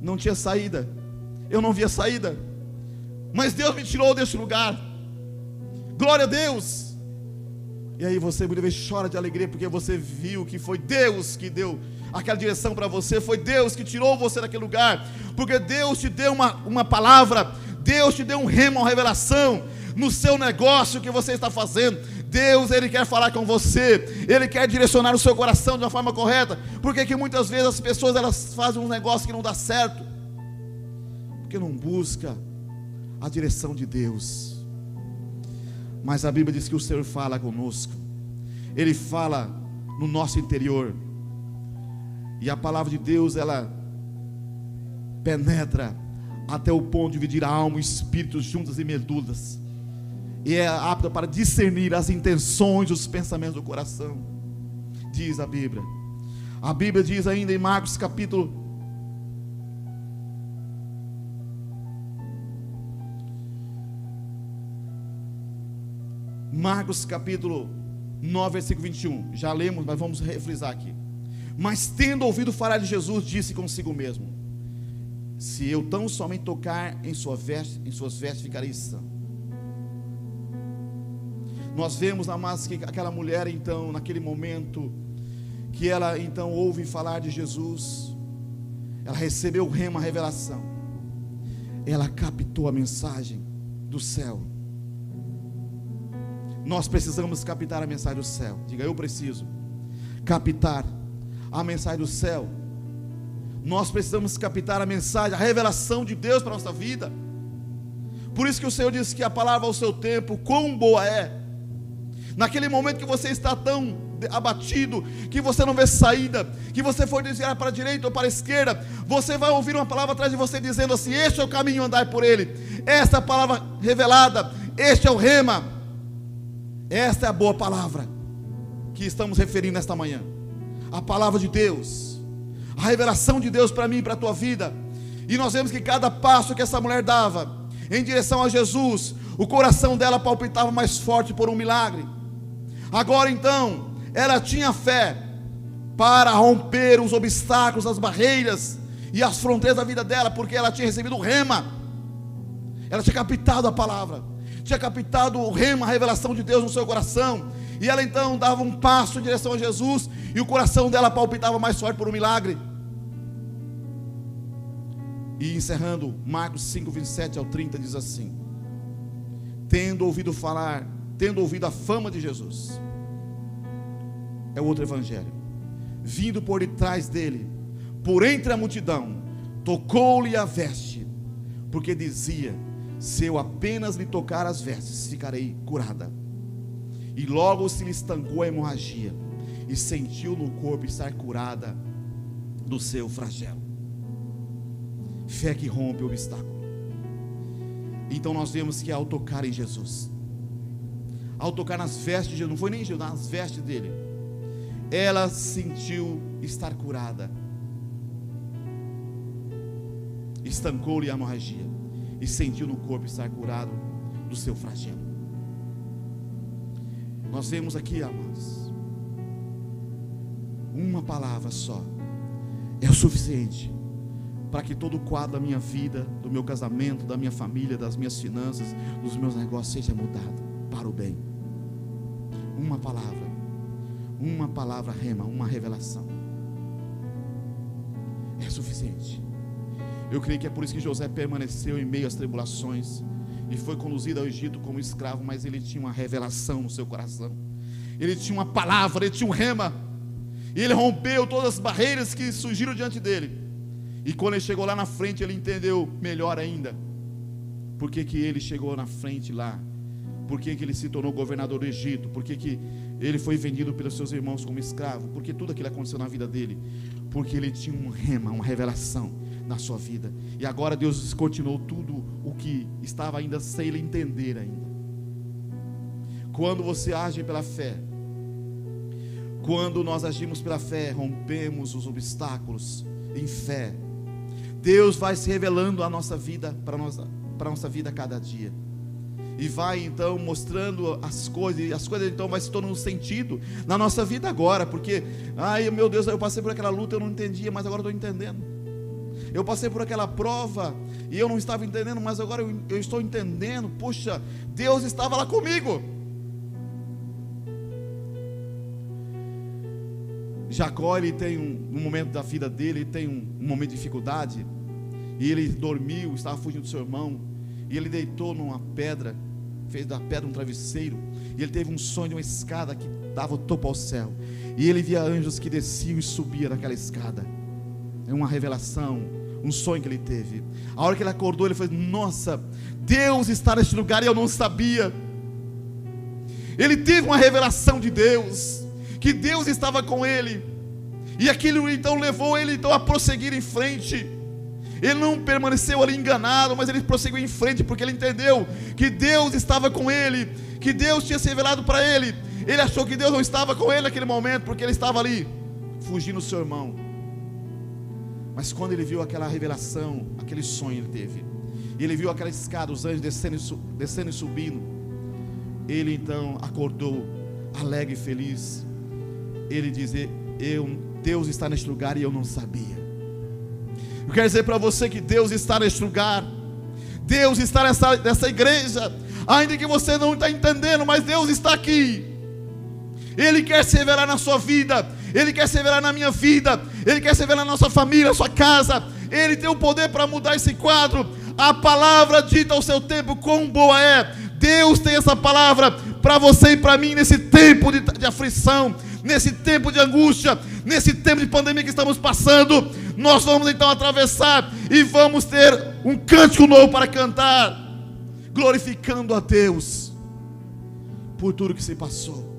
Speaker 1: não tinha saída, eu não via saída, mas Deus me tirou deste lugar. Glória a Deus. E aí você muitas vezes chora de alegria, porque você viu que foi Deus que deu aquela direção para você, foi Deus que tirou você daquele lugar, porque Deus te deu uma palavra, Deus te deu um rema, uma revelação no seu negócio que você está fazendo. Deus, Ele quer falar com você, Ele quer direcionar o seu coração de uma forma correta. Porque que muitas vezes as pessoas, elas fazem um negócio que não dá certo, porque não busca a direção de Deus. Mas a Bíblia diz que o Senhor fala conosco, Ele fala no nosso interior, e a palavra de Deus, ela penetra até o ponto de dividir a alma e o espírito juntas e medulas. e é apta para discernir as intenções, os pensamentos do coração, diz a Bíblia. A Bíblia diz ainda em Marcos capítulo 9, versículo 21. Já lemos, mas vamos refrisar aqui. Mas tendo ouvido falar de Jesus, disse consigo mesmo: se eu tão somente tocar em suas vestes, ficarei sã. Nós vemos, amados, que aquela mulher, então, naquele momento, que ela então ouve falar de Jesus, ela recebeu o rema, a revelação, ela captou a mensagem do céu. Nós precisamos captar a mensagem do céu. Diga: eu preciso captar a mensagem do céu. Nós precisamos captar a mensagem, a revelação de Deus para a nossa vida. Por isso que o Senhor disse que a palavra ao seu tempo, quão boa é. Naquele momento que você está tão abatido, que você não vê saída, que você for desviar para a direita ou para a esquerda, você vai ouvir uma palavra atrás de você dizendo assim: este é o caminho, andai por ele. Esta é a palavra revelada, este é o rema, esta é a boa palavra que estamos referindo nesta manhã. A palavra de Deus, a revelação de Deus para mim e para a tua vida. E nós vemos que cada passo que essa mulher dava em direção a Jesus, o coração dela palpitava mais forte por um milagre. Agora então, ela tinha fé para romper os obstáculos, as barreiras e as fronteiras da vida dela, porque ela tinha recebido o rema. Ela tinha captado a palavra, tinha captado o rema, a revelação de Deus no seu coração. E ela então dava um passo em direção a Jesus, e o coração dela palpitava mais forte por um milagre. E encerrando, Marcos 5, 27 ao 30 diz assim: tendo ouvido a fama de Jesus, é o outro evangelho, vindo por detrás dele, por entre a multidão, tocou-lhe a veste, porque dizia: se eu apenas lhe tocar as vestes, ficarei curada. E logo se lhe estancou a hemorragia, e sentiu no corpo estar curada do seu flagelo. Fé que rompe o obstáculo. Então nós vemos que ao tocar em Jesus, ao tocar nas vestes de Jesus, não foi nem Jesus, nas vestes dele, ela sentiu estar curada. Estancou-lhe a hemorragia, e sentiu no corpo estar curado do seu flagelo. Nós vemos aqui, amados, uma palavra só é o suficiente para que todo o quadro da minha vida, do meu casamento, da minha família, das minhas finanças, dos meus negócios seja mudado para o bem. Uma palavra rema, uma revelação é suficiente. Eu creio que é por isso que José permaneceu em meio às tribulações e foi conduzido ao Egito como escravo, mas ele tinha uma revelação no seu coração, ele tinha uma palavra, ele tinha um rema, e ele rompeu todas as barreiras que surgiram diante dele. E quando ele chegou lá na frente, ele entendeu melhor ainda por que ele chegou na frente lá, por que ele se tornou governador do Egito, por que ele foi vendido pelos seus irmãos como escravo, porque tudo aquilo aconteceu na vida dele, porque ele tinha um rema, uma revelação na sua vida. E agora Deus descortinou tudo o que estava ainda sem ele entender ainda. Quando você age pela fé, quando nós agimos pela fé, rompemos os obstáculos em fé, Deus vai se revelando a nossa vida, para a nossa vida a cada dia, e vai então mostrando as coisas, e as coisas então vai se tornando sentido na nossa vida agora, porque, ai meu Deus, eu passei por aquela luta, eu não entendia, mas agora eu estou entendendo. Eu passei por aquela prova, e eu não estava entendendo, mas agora eu estou entendendo. Poxa, Deus estava lá comigo. Jacó, ele tem um momento da vida dele, ele tem um momento de dificuldade, e ele dormiu, estava fugindo do seu irmão, e ele deitou numa pedra, fez da pedra um travesseiro, e ele teve um sonho de uma escada que dava o topo ao céu, e ele via anjos que desciam e subiam naquela escada. É uma revelação, um sonho que ele teve. A hora que ele acordou, ele falou: nossa, Deus está neste lugar e eu não sabia. Ele teve uma revelação de Deus, que Deus estava com ele, e aquilo então levou ele então a prosseguir em frente. Ele não permaneceu ali enganado, mas ele prosseguiu em frente, porque ele entendeu que Deus estava com ele, que Deus tinha se revelado para ele. Ele achou que Deus não estava com ele naquele momento, porque ele estava ali fugindo do seu irmão. Mas quando ele viu aquela revelação, aquele sonho ele teve, e ele viu aquela escada, os anjos descendo e subindo, ele então acordou alegre e feliz. Ele diz: Deus está neste lugar e eu não sabia. Eu quero dizer para você que Deus está neste lugar, Deus está nessa igreja, ainda que você não está entendendo, mas Deus está aqui. Ele quer se revelar na sua vida, Ele quer se revelar na minha vida, Ele quer se revelar na nossa família, na sua casa. Ele tem o poder para mudar esse quadro. A palavra dita ao seu tempo, quão boa é. Deus tem essa palavra para você e para mim nesse tempo de aflição, nesse tempo de angústia, nesse tempo de pandemia que estamos passando. Nós vamos então atravessar e vamos ter um cântico novo para cantar, glorificando a Deus por tudo que se passou.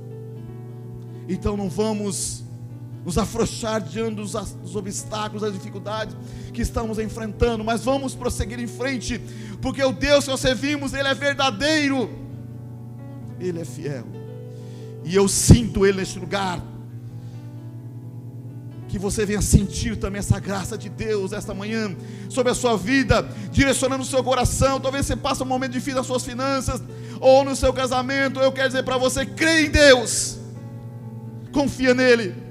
Speaker 1: Então não vamos nos afrouxar diante dos obstáculos, das dificuldades que estamos enfrentando, mas vamos prosseguir em frente, porque o Deus que nós servimos, Ele é verdadeiro, Ele é fiel, e eu sinto Ele neste lugar. Que você venha sentir também essa graça de Deus esta manhã sobre a sua vida, direcionando o seu coração. Talvez você passe um momento difícil nas suas finanças, ou no seu casamento. Eu quero dizer para você: crê em Deus, confia nele.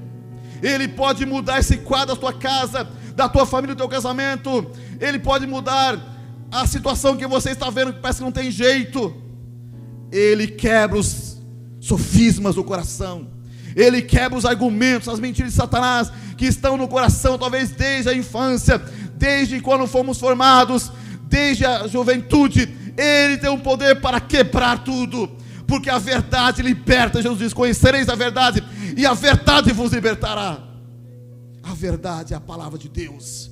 Speaker 1: Ele pode mudar esse quadro da tua casa, da tua família, do teu casamento. Ele pode mudar a situação que você está vendo que parece que não tem jeito. Ele quebra os sofismas do coração, Ele quebra os argumentos, as mentiras de Satanás que estão no coração, talvez desde a infância, desde quando fomos formados, desde a juventude. Ele tem um poder para quebrar tudo, porque a verdade liberta. Jesus diz: conhecereis a verdade, e a verdade vos libertará. A verdade é a palavra de Deus,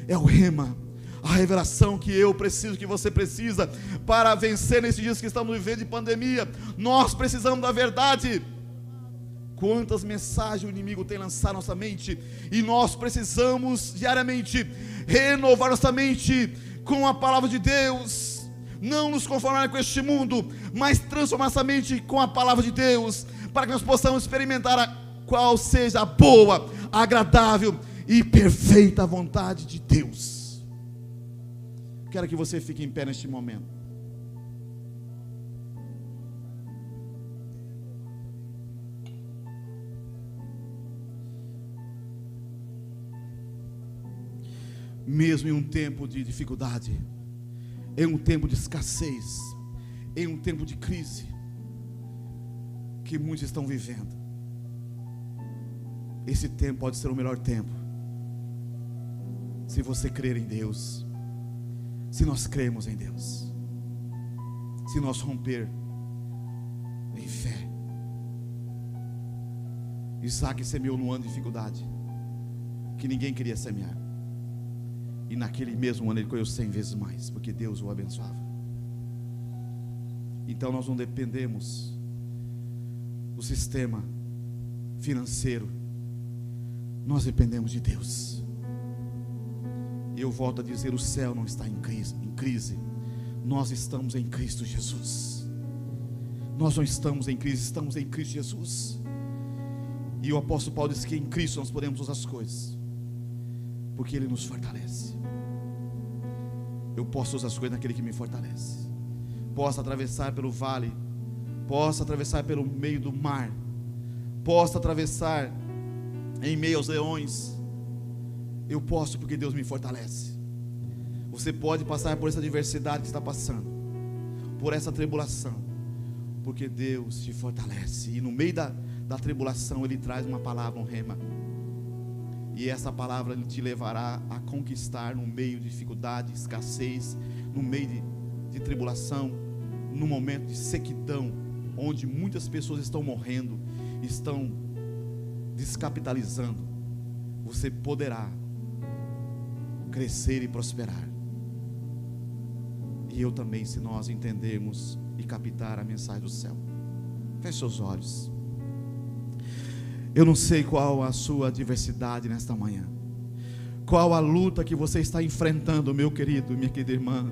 Speaker 1: é o rema, a revelação que eu preciso, que você precisa, para vencer nesses dias que estamos vivendo de pandemia. Nós precisamos da verdade. Quantas mensagens o inimigo tem lançado na nossa mente, e nós precisamos diariamente renovar nossa mente com a palavra de Deus. Não nos conformar com este mundo, mas transformar nossa mente com a palavra de Deus, para que nós possamos experimentar qual seja a boa, agradável e perfeita vontade de Deus. Quero que você fique em pé neste momento. Mesmo em um tempo de dificuldade, em um tempo de escassez, em um tempo de crise que muitos estão vivendo, esse tempo pode ser o melhor tempo, se você crer em Deus, se nós cremos em Deus, se nós romper em fé. Isaac semeou num ano de dificuldade que ninguém queria semear, e naquele mesmo ano ele colheu 100 vezes mais, porque Deus o abençoava. Então nós não dependemos do sistema financeiro, nós dependemos de Deus. E eu volto a dizer: o céu não está em crise. Nós estamos em Cristo Jesus. Nós não estamos em crise, estamos em Cristo Jesus. E o apóstolo Paulo diz que em Cristo nós podemos todas as coisas, porque Ele nos fortalece. Eu posso todas as coisas naquele que me fortalece. Posso atravessar pelo vale, posso atravessar pelo meio do mar, posso atravessar em meio aos leões. Eu posso, porque Deus me fortalece. Você pode passar por essa adversidade que está passando, por essa tribulação, porque Deus te fortalece. E no meio da tribulação Ele traz uma palavra, um rema, e essa palavra Ele te levará a conquistar no meio de dificuldade, escassez, no meio de tribulação, no momento de sequidão, onde muitas pessoas estão morrendo, estão descapitalizando. Você poderá crescer e prosperar. E eu também, se nós entendermos e captar a mensagem do céu. Feche seus olhos. Eu não sei qual a sua adversidade nesta manhã, qual a luta que você está enfrentando, meu querido, minha querida irmã.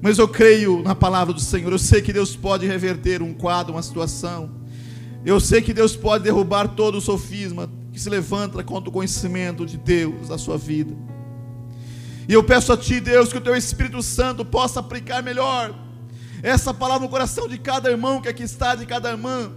Speaker 1: Mas eu creio na palavra do Senhor. Eu sei que Deus pode reverter um quadro, uma situação. Eu sei que Deus pode derrubar todo o sofisma que se levanta contra o conhecimento de Deus na sua vida. E eu peço a Ti, Deus, que o Teu Espírito Santo possa aplicar melhor essa palavra no coração de cada irmão que aqui está, de cada irmã.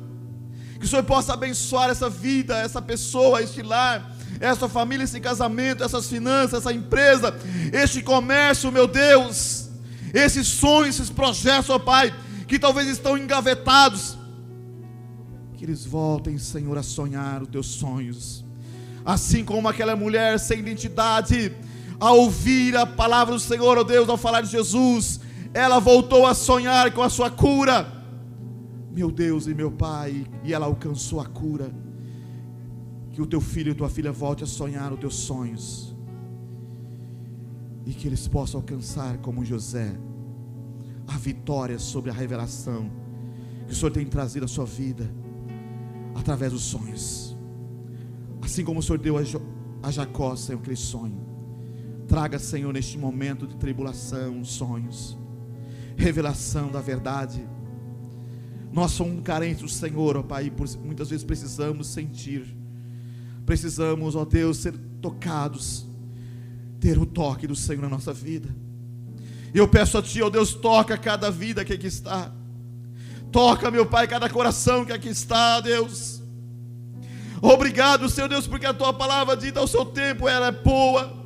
Speaker 1: Que o Senhor possa abençoar essa vida, essa pessoa, este lar, essa família, esse casamento, essas finanças, essa empresa, este comércio, meu Deus, esses sonhos, esses projetos, ó Pai, que talvez estão engavetados, que eles voltem, Senhor, a sonhar os Teus sonhos, assim como aquela mulher sem identidade, ao ouvir a palavra do Senhor, ó Deus, ao falar de Jesus, ela voltou a sonhar com a sua cura, meu Deus e meu Pai, e ela alcançou a cura. Que o teu filho e tua filha volte a sonhar os teus sonhos, e que eles possam alcançar, como José, a vitória sobre a revelação que o Senhor tem trazido à sua vida, através dos sonhos. Assim como o Senhor deu a Jacó, Senhor, aquele sonho, traga, Senhor, neste momento de tribulação, sonhos, revelação da verdade. Nós somos carentes do Senhor, ó Pai, e muitas vezes precisamos sentir, precisamos, ó Deus, ser tocados, ter o toque do Senhor na nossa vida. E eu peço a Ti, ó Deus, toca cada vida que aqui está, toca, meu Pai, cada coração que aqui está, Deus. Obrigado, Senhor Deus, porque a Tua palavra dita ao seu tempo, ela é boa,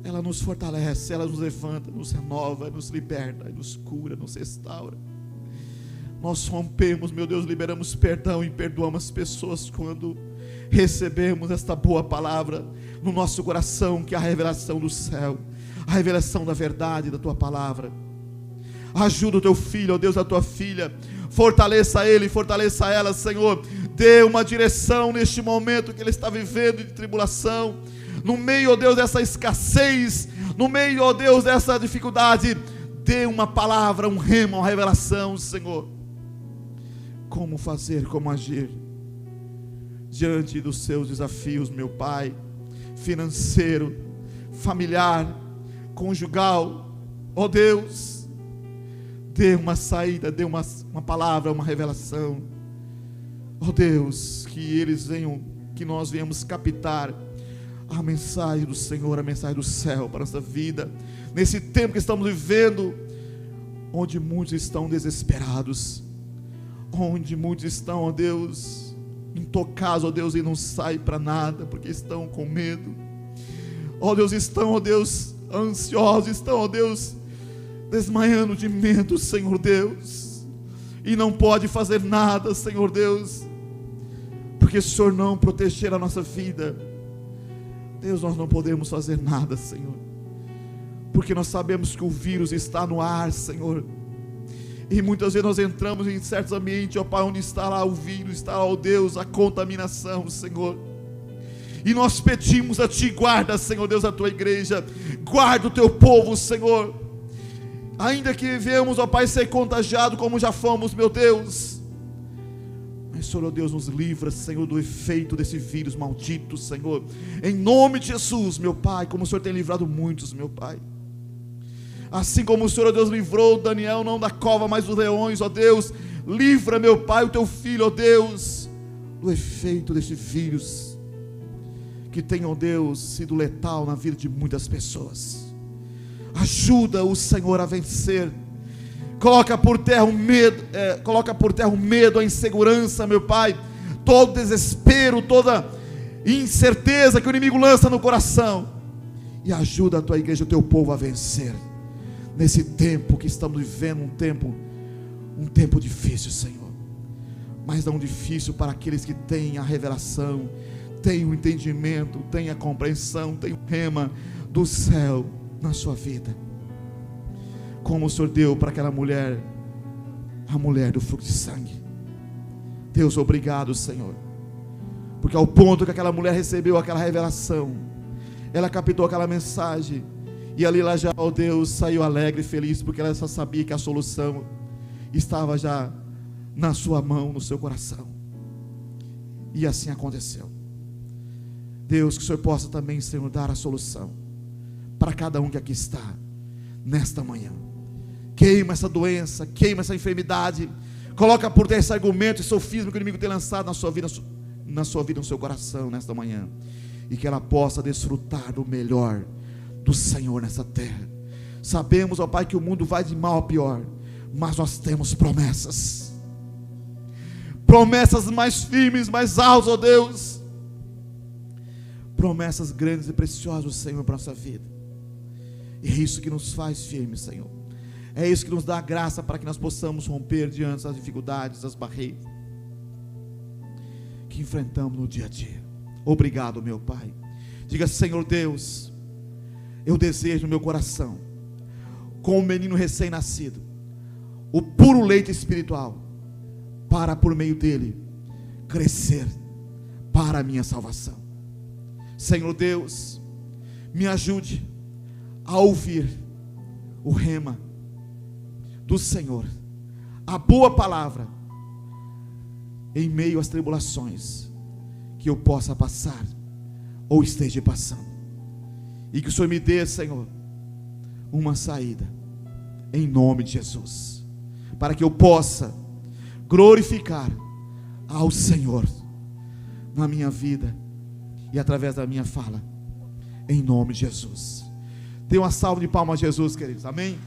Speaker 1: ela nos fortalece, ela nos levanta, nos renova, nos liberta, nos cura, nos restaura. Nós rompemos, meu Deus, liberamos perdão e perdoamos as pessoas quando recebemos esta boa palavra no nosso coração, que é a revelação do céu, a revelação da verdade da Tua palavra. Ajuda o Teu filho, ó Deus, a Tua filha, fortaleça ele, fortaleça ela, Senhor. Dê uma direção neste momento que ele está vivendo de tribulação, no meio, ó Deus, dessa escassez, no meio, ó Deus, dessa dificuldade. Dê uma palavra, um rema, uma revelação, Senhor. Como fazer, como agir diante dos seus desafios, meu Pai, financeiro, familiar, conjugal, ó Deus. Dê uma saída, dê uma palavra, uma revelação, ó Deus, que eles venham, que nós venhamos captar a mensagem do Senhor, a mensagem do céu para a nossa vida, nesse tempo que estamos vivendo, onde muitos estão desesperados, onde muitos estão, ó Deus, intocados, ó Deus, e não saem para nada, porque estão com medo, ó Deus, estão, ó Deus, ansiosos, estão, ó Deus, desmaiando de medo, Senhor Deus, e não pode fazer nada, Senhor Deus, porque se o Senhor não proteger a nossa vida, Deus, nós não podemos fazer nada, Senhor, porque nós sabemos que o vírus está no ar, Senhor. E muitas vezes nós entramos em certos ambientes, ó Pai, onde está lá o vírus, está lá, ó Deus, a contaminação, Senhor. E nós pedimos a Ti, guarda, Senhor Deus, a Tua igreja, guarda o Teu povo, Senhor. Ainda que vivemos, ó Pai, ser contagiado como já fomos, meu Deus. Mas, Senhor, ó Deus, nos livra, Senhor, do efeito desse vírus maldito, Senhor. Em nome de Jesus, meu Pai, como o Senhor tem livrado muitos, meu Pai. Assim como o Senhor, ó Deus, livrou Daniel, não da cova, mas dos leões, ó Deus, livra, meu Pai, o Teu filho, ó Deus, do efeito deste vírus, que tem, ó Deus, sido letal na vida de muitas pessoas. Ajuda o Senhor a vencer. Coloca por terra o medo, a insegurança, meu Pai, todo desespero, toda incerteza que o inimigo lança no coração, e ajuda a Tua igreja, o Teu povo a vencer. Nesse tempo que estamos vivendo, um tempo difícil, Senhor, mas não difícil para aqueles que têm a revelação, têm o entendimento, têm a compreensão, têm o rema do céu na sua vida, como o Senhor deu para aquela mulher, a mulher do fluxo de sangue. Deus, obrigado, Senhor, porque ao ponto que aquela mulher recebeu aquela revelação, ela captou aquela mensagem, e ali lá já, ó Deus, saiu alegre e feliz, porque ela só sabia que a solução estava já na sua mão, no seu coração. E assim aconteceu. Deus, que o Senhor possa também, Senhor, dar a solução para cada um que aqui está nesta manhã. Queima essa doença, queima essa enfermidade, coloca por terra esse argumento e sofisma que o inimigo tem lançado na sua vida, no seu coração nesta manhã, e que ela possa desfrutar do melhor do Senhor nessa terra. Sabemos, ó Pai, que o mundo vai de mal a pior, mas nós temos promessas mais firmes, mais altas, ó Deus, promessas grandes e preciosas, Senhor, para a nossa vida. E é isso que nos faz firmes, Senhor. É isso que nos dá a graça para que nós possamos romper diante das dificuldades, das barreiras que enfrentamos no dia a dia. Obrigado, meu Pai. Diga: Senhor Deus, eu desejo no meu coração, com o menino recém-nascido, o puro leite espiritual, para por meio dele crescer para a minha salvação. Senhor Deus, me ajude a ouvir o rema do Senhor, a boa palavra, em meio às tribulações que eu possa passar ou esteja passando, e que o Senhor me dê, Senhor, uma saída, em nome de Jesus, para que eu possa glorificar ao Senhor na minha vida e através da minha fala, em nome de Jesus. Dê uma salva de palmas a Jesus, queridos, amém?